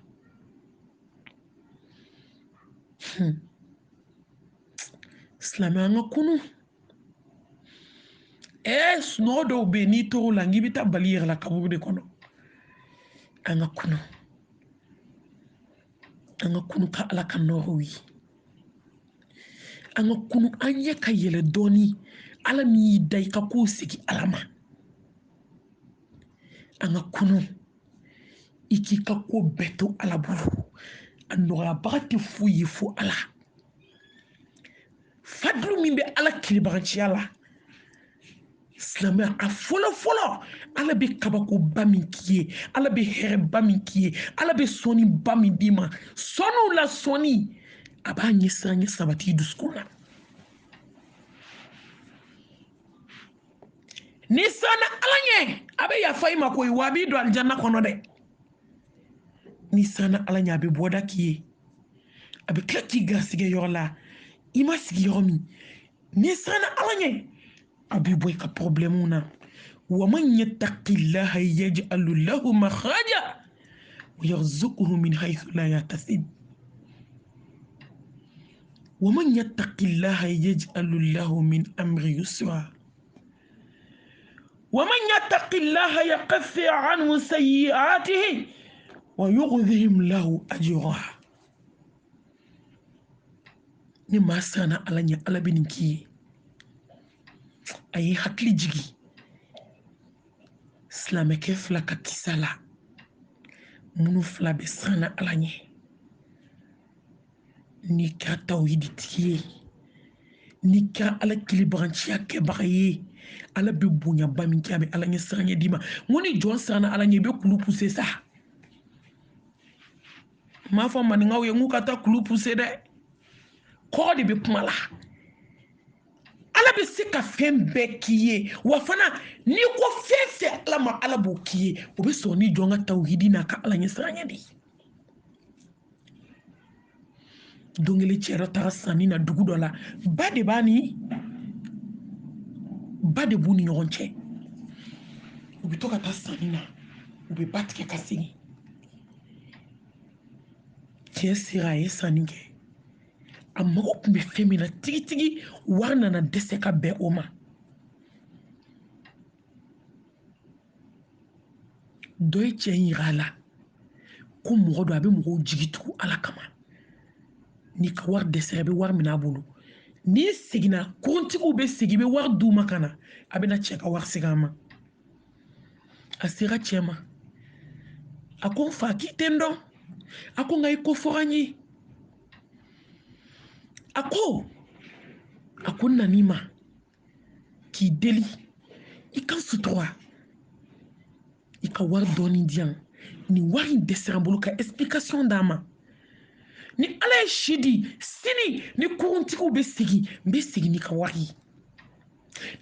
silamɛ an ka kunu sunɔgɔ dɔw bɛ yen n'i tor'o la nk'i bɛ taa bali yɛrɛ la kaburu de kɔnɔ an ka kunu ka ala ka nɔɔrɔw ye an ka kunu an ɲɛ ka yɛlɛ dɔɔni ala min y'i da i ka kow segi ala ma an ka kunu i k'i ka ko bɛɛ to ala bolo a nɔgɔyabaga tɛ foyi ye fo ala fadlu min bɛ ala kilebagaciya la silamɛya a fɔlɔ ala bɛ kabakoba min k'i ye ala bɛ hɛrɛba min k'i ye ala bɛ sɔnniba min d'i ma sɔnniw la sɔnni a b'a ɲɛsiranɲɛ sabati dusukun na ni sanna ala ɲɛ a bɛ yafa i ma koyi wa a b'i don alijanna kɔnɔ dɛ ni sanna ala ɲɛ a bɛ bɔda k'i ye a bɛ tila k'i garisɛgɛ yɔrɔ la i ma sigi yɔrɔ min ni sanna ala ɲɛ a b'i bɔ i ka problɛmuw na wa man yattaqillaha yaj'alu lahu makhraja wa yarzuquhu min haythu la yahtasib wa man yattaqillaha yaj'alu lahu min amri yusra wa man yattaqillaha yakaffir anhu sayyi'atihi wa yu'dhim lahu ajra ni maa sanna ala ɲɛ ala bɛ nin k'i ye a ye hakili jigi silamɛkɛ fila ka kisa la minnu fila bɛ sanna ala ɲɛ n'i kɛra tawhiditigi ye n'i kɛra ala kilibaganciya kɛbaga ye ala bɛ bonyaba min kɛ a bɛ ala ɲɛ siranɲɛ d'i ma n ko ni jɔn sanna ala ɲɛ i bɛ kulu puse sa n m'a fɔ maninkaw ye n k'u ka taa kulu puse dɛ kɔgɔ de bɛ kuma la ala bɛ se ka fɛn bɛɛ k'i ye wa fana n'i ko fɛn fɛn ala ma ala b'o k'i ye o bɛ sɔn ni jɔn ka tawhidi n'a ka ala ɲɛ siranɲɛ de don kelen cɛ dɔ taara sanni na dugu dɔ la ba de b'u ni ɲɔgɔn cɛ u bɛ to ka taa sanni na u bɛ ba tigɛ ka segin cɛ sera a ye sanni kɛ a mago tun bɛ fɛn min na tigitigi wari nana dɛsɛ ka bɛn o ma dɔ ye cɛ in yira a la ko mɔgɔ dɔ a bɛ mɔgɔw jigi tugu ala kama n'i ka wari dɛsɛra i bɛ wari minɛ a bolo n'i seginna kuruntigiw bɛ segin i bɛ wari d'u ma ka na a bɛna cɛ ka wari segin a ma a sera cɛ ma a ko n fa k'i tɛ n dɔn a ko nka i ko fɔra n ye a ko n nan'i ma k'i deli i ka sutura i ka wari dɔɔni di yan nin wari in dɛsɛra n bolo ka explication d'a ma ni ala ye si di sini ni kuruntigiw bɛ segin n bɛ segin n'i ka wari ye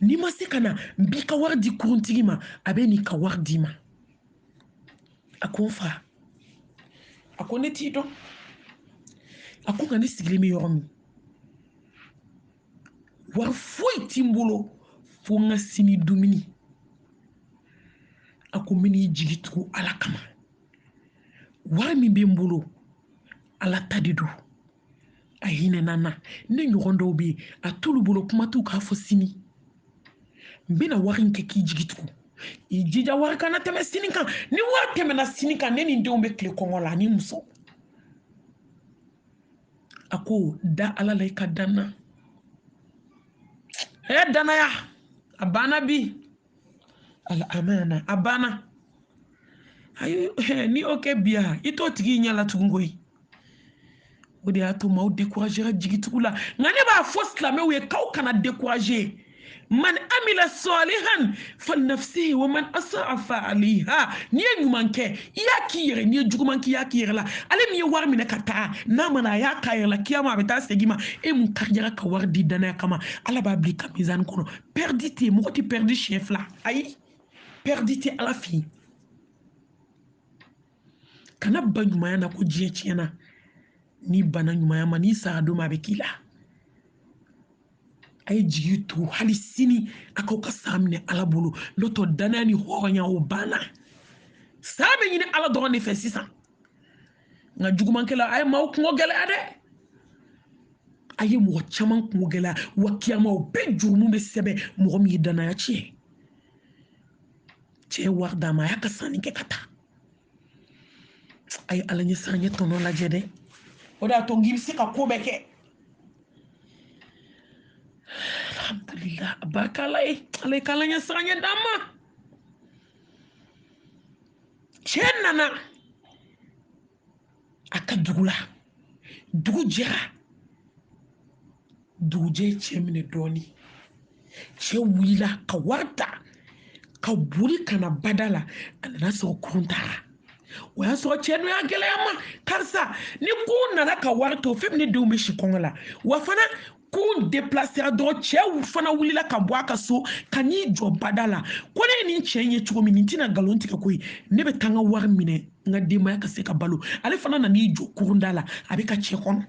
n'i ma se ka na n b'i ka wari di kuruntigi ma a bɛ n'i ka wari d'i ma a ko n fa a ko ne t'i dɔn a ko nka ne sigilen bɛ yɔrɔ min wari foyi t'i n bolo fo n ka sini dumuni a ko n bɛ n'i jigi tugu ala kama wari min bɛ n bolo ala ta de don a hinɛna n na ne ɲɔgɔn dɔw bɛ yen a t'olu bolo kuma t'u k'a fɔ sini n bɛna wari in kɛ k'i jigi tugu i jija wari kana tɛmɛ sini kan ni wari tɛmɛna sini kan ne ni n denw bɛ tile kɔngɔ la ani muso a ko da ala la i ka danna danaya a banna bi ala amana a banna ayi ni y'o kɛ bi yan i t'o tigi ɲɛ la tugun koyi o de y'a to maaw découragera jigitugu la nka ne b'a fɔ silamɛw ye k'aw kana décourager man amila salihan falinafsihi wa man asa'a fa alayha n'i ye ɲuman kɛ i y'a k'i yɛrɛ n'i ye juguman kɛ i y'a k'i yɛrɛ la ale min ye wari minɛ ka taa n'a mana a y'a k'a yɛrɛ la kiyama a bɛ taa segin ma e mun karijara ka wari di danaya kama ala b'a bila i ka mizani kɔnɔ perdi tɛ yen mɔgɔ tɛ perdi siɲɛ fila ayi perdi tɛ ala fɛ yen kana ba ɲumanya na ko diɲɛ tiɲɛna n'i bana ɲumanya ma n'i sara don ma a bɛ k'i la a ye jigi tugu hali sini a k'aw ka sara minɛ ala bolo n'o tɛ danaya ni hɔrɔnya o banna sara bɛ ɲini ala dɔrɔn de fɛ sisan nka jugumankɛla a ye maaw kungo gɛlɛya dɛ a ye mɔgɔ caman kungo gɛlɛya wa kiyama o bɛɛ jurumu bɛ sɛbɛn mɔgɔ min ye danaya tiɲɛ cɛ ye wari d'a ma a y'a ka sanni kɛ ka taa a ye ala ɲɛ siranɲɛ tɔnɔ lajɛ dɛ o de y'a to n k'i bɛ se ka ko bɛɛ kɛ alhamdulillah a barika ala ye ala ye k'ala ɲɛ siranɲɛ d'an ma cɛ nana a ka dugu la dugu jɛra dugujɛ ye cɛ minɛ dɔɔnin cɛ wulila ka wari ta ka boli ka na bada la a nana sɔrɔ kurun tara o y'a sɔrɔ cɛ dɔ y'a gɛlɛya ma karisa ni ko nana ka wari to fɛn min ne denw bɛ si kɔngɔ la wa fana ko déplacera dɔrɔn cɛw fana wulila ka bɔ a ka so ka n'i jɔ bada la ko ne ni cɛ in ye cogo min nin tɛna nkalon tigɛ ko ye ne bɛ taa n ka wari minɛ n ka denbaya ka se ka balo ale fana nan'i jɔ kurunda la a bɛ ka cɛ kɔnɔ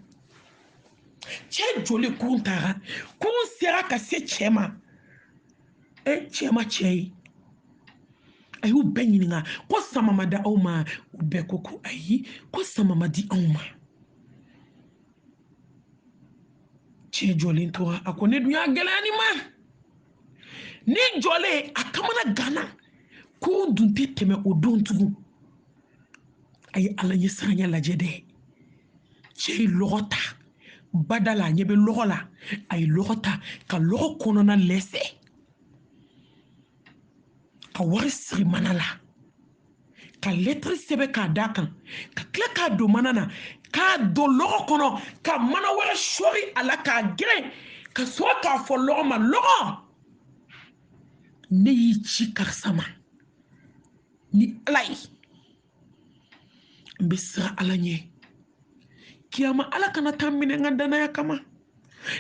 cɛ jɔlen kurun taara kurun sera ka se cɛ ma cɛ ma cɛ ye a y'u bɛɛ ɲininka ko sama ma da aw ma u bɛɛ ko ayi ko sama ma di anw ma cɛ jɔlen tora a ko ne dun y'a gɛlɛya ni ma ni jɔlen a kamana gana ko dun tɛ tɛmɛ o don tugun a ye ala ɲɛ siranya lajɛ dɛ cɛ ye lɔgɔ ta bada la a ɲɛ bɛ lɔgɔ la a ye lɔgɔ ta ka lɔgɔ kɔnɔna lɛsɛ ka wari siri mana la ka lettre sɛbɛn k'a d'a kan ka tila k'a don mana na k'a don lɔgɔ kɔnɔ ka mana wɛrɛ sɔri a la k'a gɛrɛ ka sɔrɔ k'a fɔ lɔgɔ ma lɔgɔ ne y'i ci karisa ma ni ala ye n bɛ siran ala ɲɛ kiyama ala kana taa minɛ n ka danaya kama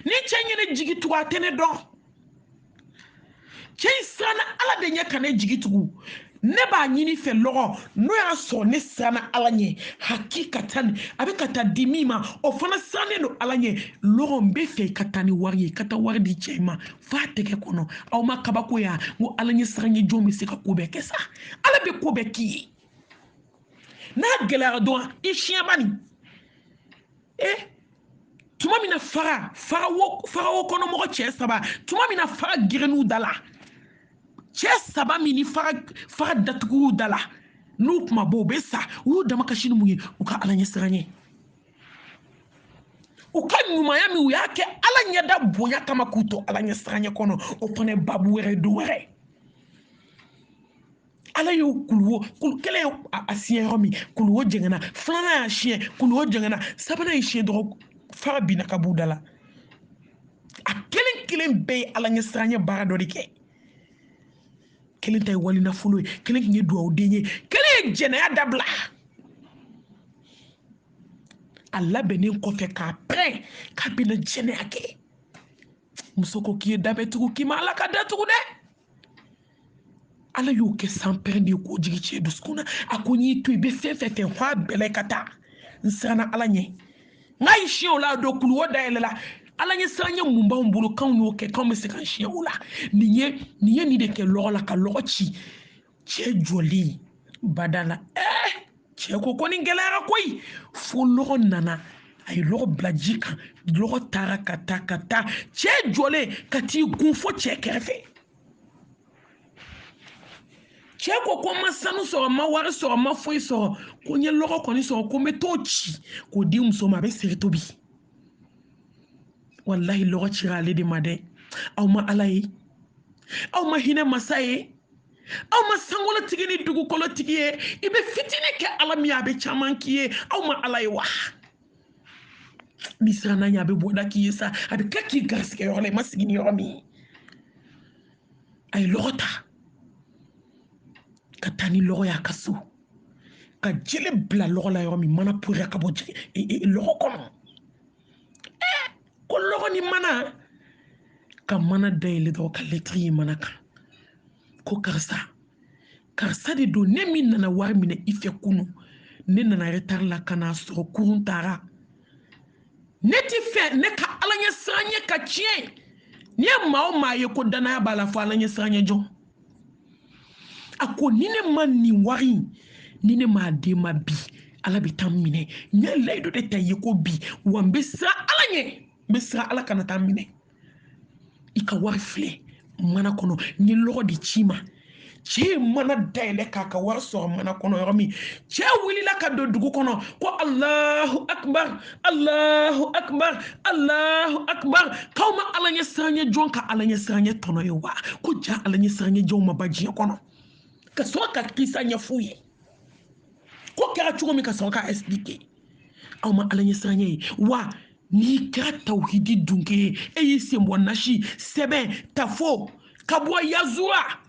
ni cɛ in ye ne jigi tugu a tɛ ne dɔn cɛ in siranna ala de ɲɛ ka ne jigi tugu ne b'a ɲini fɛ lɔgɔ n'o y'a sɔrɔ ne siranna ala ɲɛ hakikatan a bɛ ka taa di min ma o fana sirannen don ala ɲɛ lɔgɔ n bɛ fɛ ka taa ni wari ye ka taa wari di cɛ in ma f'a tɛgɛ kɔnɔ aw ma kabako ya n ko ala ɲɛ siran ye jɔn bɛ se ka ko bɛɛ kɛ sa ala bɛ ko bɛɛ k'i ye n'a gɛlɛyara dɔrɔn i siɲɛba nin tuma min na faga wo kɔnɔ mɔgɔ cɛ saba tuma min na faga geren'u da la cɛ saba min ni faga datugu'u da la n'u kuma bɔ u bɛ sa u y'u dama kasi ni mun ye u ka ala ɲɛ siran ye u ka ɲumanya min u y'a kɛ ala ɲɛda bonya kama k'u to ala ɲɛ siran ɲɛ kɔnɔ o fana ye babu wɛrɛ ye don wɛrɛ ala y'o kulu kelen ye a siɲɛ yɔrɔ min kuluwo jɛngɛna filanan y'a siɲɛ kuluwo jɛngɛna sabanan ye siɲɛ dɔrɔn faga binna ka b'u da la a kelen kelen bɛɛ ye ala ɲɛ siran ɲɛ baara dɔ de kɛ kelen ta ye wali nafolo ye kelen tun ye duwawuden ye kelen ye jɛnɛya dabila a labɛnnen kɔfɛ k'a pɛrɛn k'a bɛna jɛnɛya kɛ muso ko k'i ye dabɛtugu k'i ma ala ka datugu dɛ ala y'o kɛ sanpɛrɛn de ye k'o jigi cɛ dusukun na a ko n y'i to i bɛ fɛn fɛn fɛ hɔ a bɛɛ la i ka taa n siranna ala ɲɛ n'a ye siɲɛ o la don kuluwo dayɛlɛla ala ɲɛ siran ɲɛ mun b'anw bolo k'anw y'o kɛ k'anw bɛ se ka siɲɛ o la nin ye nin de kɛ lɔgɔ la ka lɔgɔ ci cɛ jɔlen bada la cɛ ko nin gɛlɛyara koyi fo lɔgɔ nana a ye lɔgɔ bila ji kan lɔgɔ taara ka taa cɛ jɔlen ka t'i gun fo cɛ kɛrɛfɛ cɛ ko n ma sanu sɔrɔ n ma wari sɔrɔ n ma foyi sɔrɔ ko n ye lɔgɔ kɔni sɔrɔ ko n bɛ t'o ci k'o di muso ma a bɛ siri tobi walahi lɔgɔ cira ale de ma dɛ aw ma ala ye aw ma hinɛ masa ye aw ma sankolotigi ni dugukolotigi ye i bɛ fitinin kɛ ala min a bɛ caman k'i ye aw ma ala ye wa n'i siranna ɲɛ a bɛ bɔda k'i ye sa a bɛ kɛ k'i garisigɛ yɔrɔ la i ma sigi ni yɔrɔ min a ye lɔgɔ ta ka taa ni lɔgɔ y'a ka so ka jele bila lɔgɔ la yɔrɔ min mana purira ka bɔ lɔgɔ kɔnɔ ko lɔgɔ ni mana ka mana dayɛlɛ dɔrɔn ka lettre ye mana kan ko karisa de don ne min nana wari minɛ i fɛ kunu ne nana retard la ka n'a sɔrɔ kurun taara ne ti fɛ ne ka ala ɲɛ siran ɲɛ ka tiɲɛ ni ye maa o maa ye ko danaya b'a la fo ala ɲɛ siran ɲɛ jɔn a ko ni ne ma nin wari in ni ne m'a den ma bi ala bɛ taa minɛ n ye layidu de ta ye ko bi wa n bɛ siran ala ɲɛ n bɛ siran ala kana taa minɛ i ka wari filɛ mana kɔnɔ n ye lɔgɔ de ci ma cɛ ye mana dayɛlɛ k'a ka wari sɔrɔ mana kɔnɔ yɔrɔ min cɛ wulila ka don dugu kɔnɔ ko alahu akibar alahu akibar alahu akibar k'aw ma ala ɲɛ siran ɲɛ jɔn ka ala ɲɛ siran ɲɛ tɔnɔ ye wa ko ja ala ɲɛ siran ɲɛ jɔnw ma ba diɲɛ kɔnɔ ka sɔrɔ ka kisa ɲɛf'u ye ko kɛra cogo min ka sɔrɔ ka expliquer aw ma ala ɲɛ siran ɲɛ ye wa n'i kɛra tawhidi dunke ye e y'i sen bɔ nasi sɛbɛn tafo ka bɔ yazura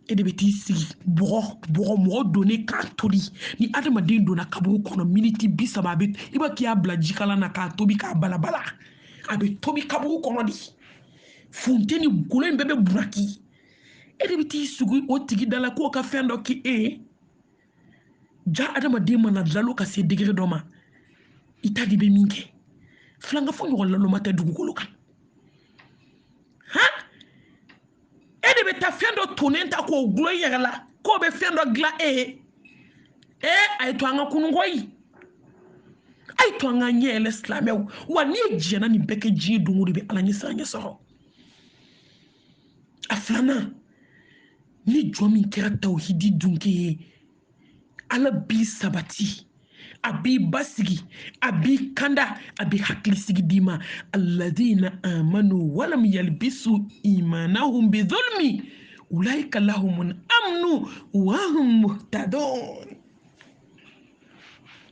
e de bɛ t'i sigi bɔgɔ mɔgɔ donné k'a toli ni adamaden donna kaburu kɔnɔ miniti 30 a bɛ i b'a k'i y'a bila jikalan na k'a tobi k'a balabala a bɛ tobi kaburu kɔnɔ de funteni golo in bɛɛ bɛ buraki e de bɛ t'i sigi o tigi da la k'o ka fɛn dɔ k'i ye ja adamaden mana lalo ka se degré dɔ ma i ta de bɛ min kɛ filanka fɔ ɲɔgɔn laloma tɛ dugukolo kan e de bɛ taa fɛn dɔ tonnen ta k'o gulon i yɛrɛ la k'o bɛ fɛn dɔ dilan e ye a ye to an ka kununko yi a ye to an ka ɲɛ yɛlɛ silamɛw wa n'i ye diɲɛna nin bɛɛ kɛ diɲɛ don o de bɛ ala ɲɛ siran ɲɛ sɔrɔ a filanan ni jɔn min kɛra tawhidi dunke ye ala b'i sabati a b'i basigi a b'i kanda a b'i hakili sigi d'i ma alladina amanu walam yalbisu imanahum bidhulmi ulaika lahumul amnu wa hum muhtadun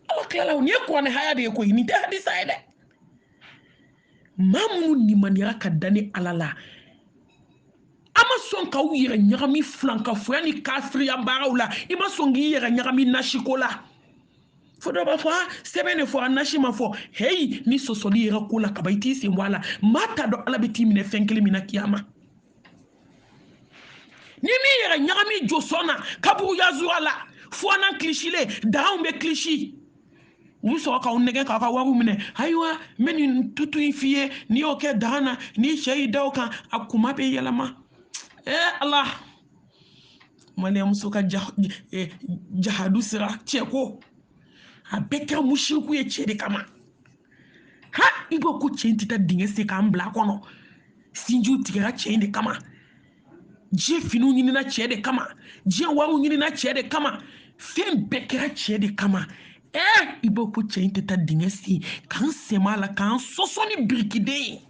ala kilala ni ko ne haya de ko ni ta hadisa ye dɛ maa minnu nimaniya ka dani ala la ama sɔn k'aw yɛrɛ ɲagami filankafoya ni kafiriya baaraw la i ma sɔn k'i yɛrɛ ɲagami nasiko la fo dɔ b'a fɔ sɛbɛn de fɔ a nasi ma fɔ heyi ni sɔsɔli yɛrɛ ko la kaba i t'i sen bɔ a la maa t'a dɔn ala bɛ t'i minɛ fɛn kelen min na kiyama ni min yɛrɛ ɲagami jɔsɔn na kaburu yazura la fuwanan kilisilen daganw bɛ kilisi u bɛ sɔrɔ k'aw nɛgɛ k'aw ka wariw minɛ ayiwa n bɛ nin tutu in f'i ye n'i y'o kɛ dagan na n'i cɛ y'i da o kan a kuma bɛ yɛlɛma ala maliyɛn muso ka jahadu sira cɛ ko a bɛɛ kɛra musiriku ye cɛ de kama i b'o ko cɛ in tɛ taa dingɛ sen k'an bila a kɔnɔ sinjiw tigɛra cɛ in de kama diɲɛ finiw ɲinina cɛ de kama diɲɛ wariw ɲinina cɛ de kama fɛn bɛɛ kɛra cɛ de kama i b'o ko cɛ in tɛ taa dingɛ sen k'an sɛmɛ a la k'an sɔsɔ ni birikiden ye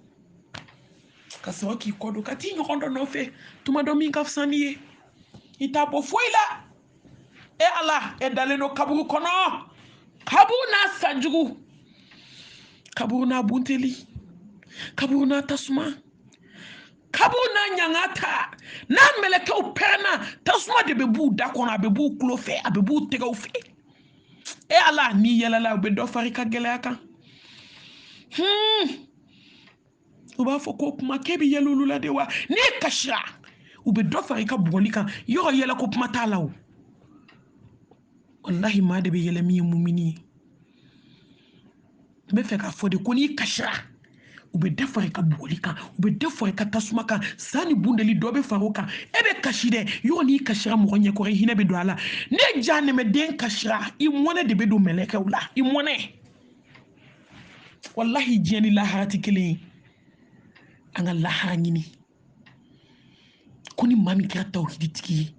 ka sɔrɔ k'i kɔ don ka t'i ɲɔgɔn dɔ nɔfɛ tuma dɔ min ka fisa n'i ye i t'a bɔ foyi la ala dalen don kaburu kɔnɔ kaburu n'a sanjugu kaburu n'a bunteli kaburu n'a tasuma kaburu n'a ɲangata n'a mɛlɛkɛw pɛrɛnna tasuma de bɛ b'u da kɔnɔ a bɛ b'u tulo fɛ a bɛ b'u tɛgɛw fɛ ala n'i yɛlɛla u bɛ dɔ fara i ka gɛlɛya kan u b'a fɔ ko kuma k'e bɛ yɛlɛ olu la de wa n'i kasira u bɛ dɔ fara i ka bugɔli kan yɔrɔ yɛlɛ ko kuma t'a la o wallahi maa de bɛ yɛlɛ min ye mumini ye n bɛ fɛ k'a fɔ de ko n'i kasira u bɛ dɔ fara i ka bugɔli kan u bɛ dɔ fara i ka tasuma kan sa ni bundeli dɔ bɛ fara o kan e bɛ kasi dɛ yɔrɔ n'i kasira mɔgɔ ɲɛkɔrɔ i hinɛ bɛ don a la ne jahanɛmɛden kasira i mɔnɛ de bɛ don mɛlɛkɛw la i mɔnɛ wallahi diɲɛ ni lahara tɛ kelen ye an ka lahara ɲini ko ni maa min kɛra tawhiditigi ye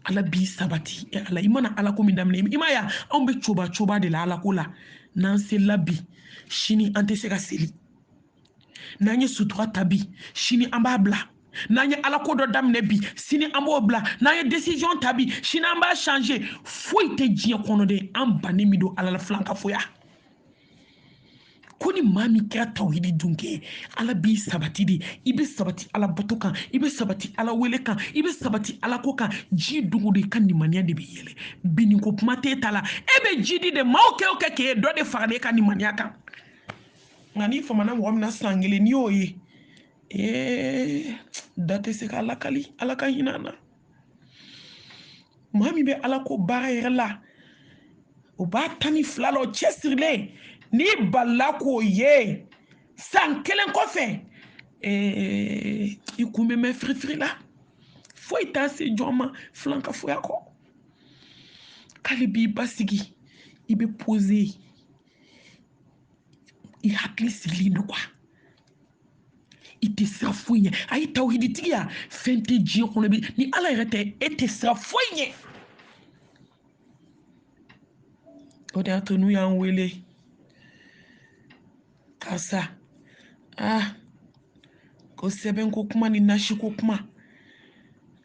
ala b'i sabati ala i mana ala ko min daminɛ i ma ya anw bɛ coba de la ala ko la n'an selila bi sini an tɛ se ka seli n'an ye sutura ta bi sini an b'a bila n'an ye ala ko dɔ daminɛ bi sini an b'o bila n'an ye décision ta bi sini an b'a changer foyi tɛ diɲɛ kɔnɔ de an bannen min don ala la filankafoya ko ni maa min kɛra tawhidi dunke ala b'i sabati de i bɛ sabati ala bato kan i bɛ sabati ala wele kan i bɛ sabati ala ko kan ji dogo de i ka nimaniya de bɛ yɛlɛ binniko kuma t'e ta la e bɛ ji di de maaw kɛ o kɛ k'e dɔ de fara e ka nimaniya kan nka n'i famana mɔgɔ min na san kelen n'i y'o ye da tɛ se ka lakali ala ka hinɛ an na maa min bɛ ala ko baara yɛrɛ la o b'a 12 la o cɛsirilen n'i balila k'o ye san kelen kɔfɛ i kun bɛ mɛn firifiri la foyi t'a se jɔn ma filankafoya kɔ k'ale b'i basigi i bɛ poze i hakili sigilen don i tɛ sira foyi ɲɛ ayi tawhiditigiya fɛn tɛ diɲɛ kɔnɔ bi ni ala yɛrɛ tɛ e tɛ sira foyi ɲɛ o de y'a to n'u y'an wele karisa ko sɛbɛn ko kuma ni nasi ko kuma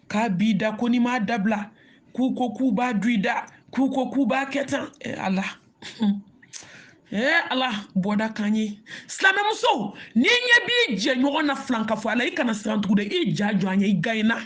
k'a b'i da ko n'i m'a dabila k'u ko k'u b'a du i da k'u ko k'u b'a kɛ tan ala ala bɔda kan ye silamɛmuso n'i ɲɛ b'i jɛ ɲɔgɔn na filankafo ala i kana siran tugu dɛ i ja jɔ an ye i gayina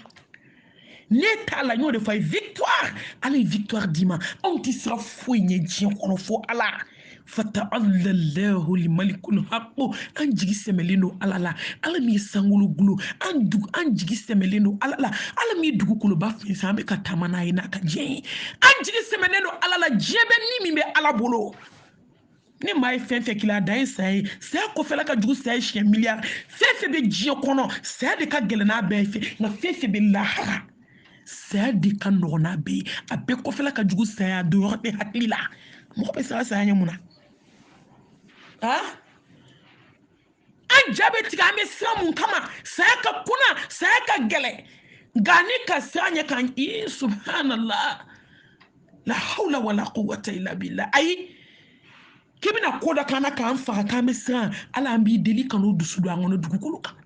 Neta la nyo de fa victoire. Allez victoire dima. On ti sera fouigné dien kono fo ala. Fata allahu li malikul haqo. An jigi semelino alala. Ala mi sangulu gulu. An jigi semelino alala. Ala mi dugu kulo ba fin sa be ka tamana ina ka dien. An jigi semelino alala jebe ni mi be ala bolo. Ne ma fɛn fɛn kila da sai saya ko fɛla ka jugu saya chien milliard fɛn fɛn be diɲɛ kɔnɔ saya de ka gɛlɛn n'a bɛɛ fɛ nka fɛn fɛn be lahara saya de ka nɔgɔn n'a bɛɛ ye a bɛɛ kɔfɛla ka jugu saya do yɔrɔ bɛ hakili la mɔgɔ bɛ siran saya ɲɛ mun na an ja bɛ tigɛ an bɛ siran mun kama saya ka kunna saya ka gɛlɛn nka ni ka siran ɲɛ kan subhanallah la hawla wala quwwata illa billah ayi kibina koda kana kan fa kan be san ala ambi deli kanu dusudu angono dugukulu kan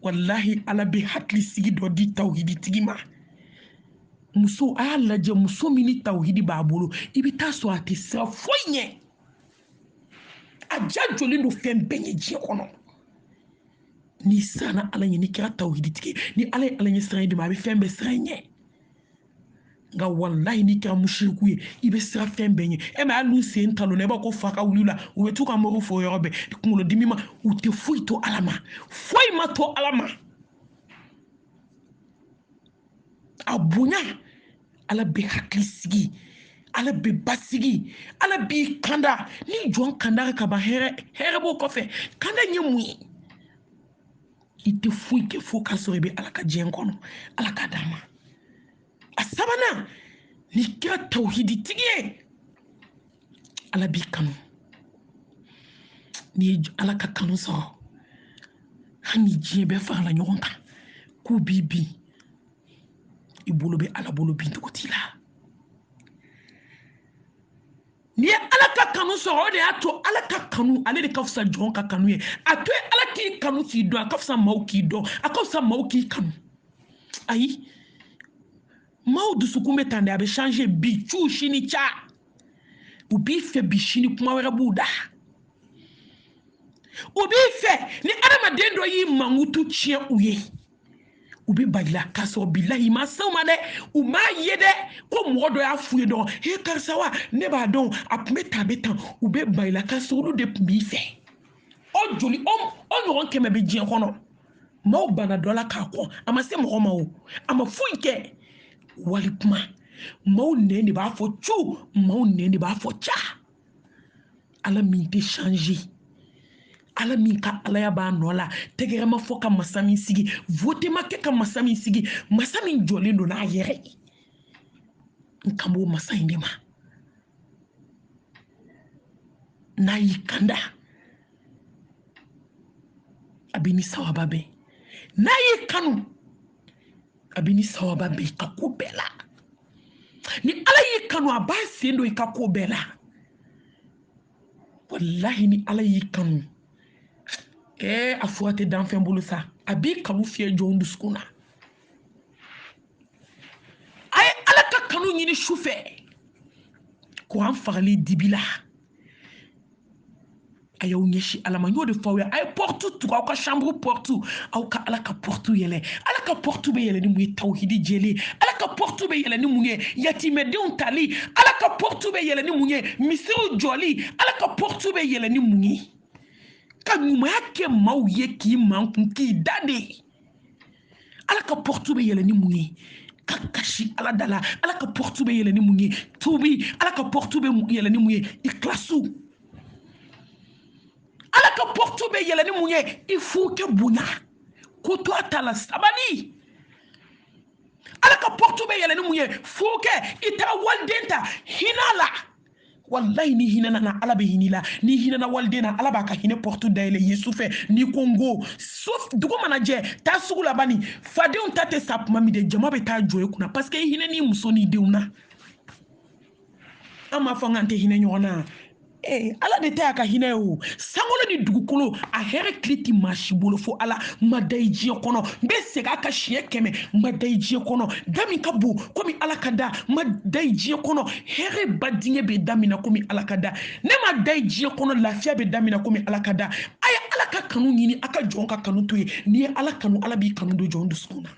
wallahi ala be hakli sigi do di tawhidi tigima muso ala je muso mini tawhidi ba bolo ibita so ati sa foyne aja joli no fem benye ji kono ni sana ala ni kira tawhidi tigi ni ala ni san di ma be fem be sanye nga wallahi ni kira mushriku ye ibe sira fem benye e ma alu se ntalo ne ba ko faka wulula o betu ka moro fo yorobe kungulo dimima u te fuito alama foi ma to alama abunya ala be hakli sigi ala be basigi ala bi kanda ni jon kanda ka ba here bo ko fe kanda nyemu ite fui ke fo ka so be ala ka jen kono ala ka dama asabana ni kira tawhidi tigiye ala bi kanu ni ala ka kanu so hani jiye be fa la nyonka ku bibi ibulu be ala bulu bintu kotila ni ala ka kanu so o de ato ala ka kanu ale de kafsa jon ka kanu ye ato ala ki kanu ti do akafsa mauki do akafsa mauki kanu ayi Maudu sukume tande abe changer bichu shini cha ubi fe bishini kuma wera buda ubi fe ni adama dendo yi mangutu chien uye ubi bagila kaso billahi ma sawma de uma yede ko modo ya fuye do he karsawa ne ba don apme tabetan ubi bagila kaso lu de bi fe o joli o nyon keme be jien kono ma bana dola ka ko amase mo ma o ama fuike walikuma mau nene ba fo chu mau nene ba fo cha ala min te changer ala min ka ala ya ba nola tegere ma fo ka masami sigi vote ma ke ka masami sigi masami jole no na yere nkambo masai ndema na yikanda abini sawaba be na yikanu abini sawaba be kakubela ni ala yikanu abasi ndo ikakubela wallahi ni ala yikanu afuate danfen bulusa abi kanu fie jondu skuna ay ala ka kanu nyini shufe ko an fagali dibila ayaw nyeshi ala ma nyode fawe ay portu tu ka chambre portu aw ka ala ka portu yele ala ka portu be yele ni mu tawhidi jeli ala ka portu be yele ni mu yatime de on tali ala ka portu be yele ni mu misiru joli ala ka portu be yele ni mu ka nyuma yake mauye ki mankun ki dade ala ka portu be yele ni mu kakashi ala dala ala ka portu be yele ni mu tubi ala ka portu be yele ni mu iklasu ala ka portu be yele ni munye ifu ke bunya koto atala sabani ala ka portu be yele ni munye fuke ita waldenta hinala wallahi ni hinana na ala be hinila ni hinana waldena ala ba ka hine portu daile yesufe ni kongo sauf dugo manaje ta sugula bani fade on tate sap mami de jama be ta joye kuna parce que hine ni musoni deuna ama fangante hine nyona ala de ta ka hina o sangolo ni dugukolo a here kliti mashibolo fo ala madaiji kono be sega ka shie keme madaiji kono dami kabu komi ala kada madaiji kono here badinye be damina komi ala kada ne madaiji kono lafia be damina komi ala kada aya ala ka kanu nyini aka jonka kanu toye ni ala kanu ala bi kanu do jondu skuna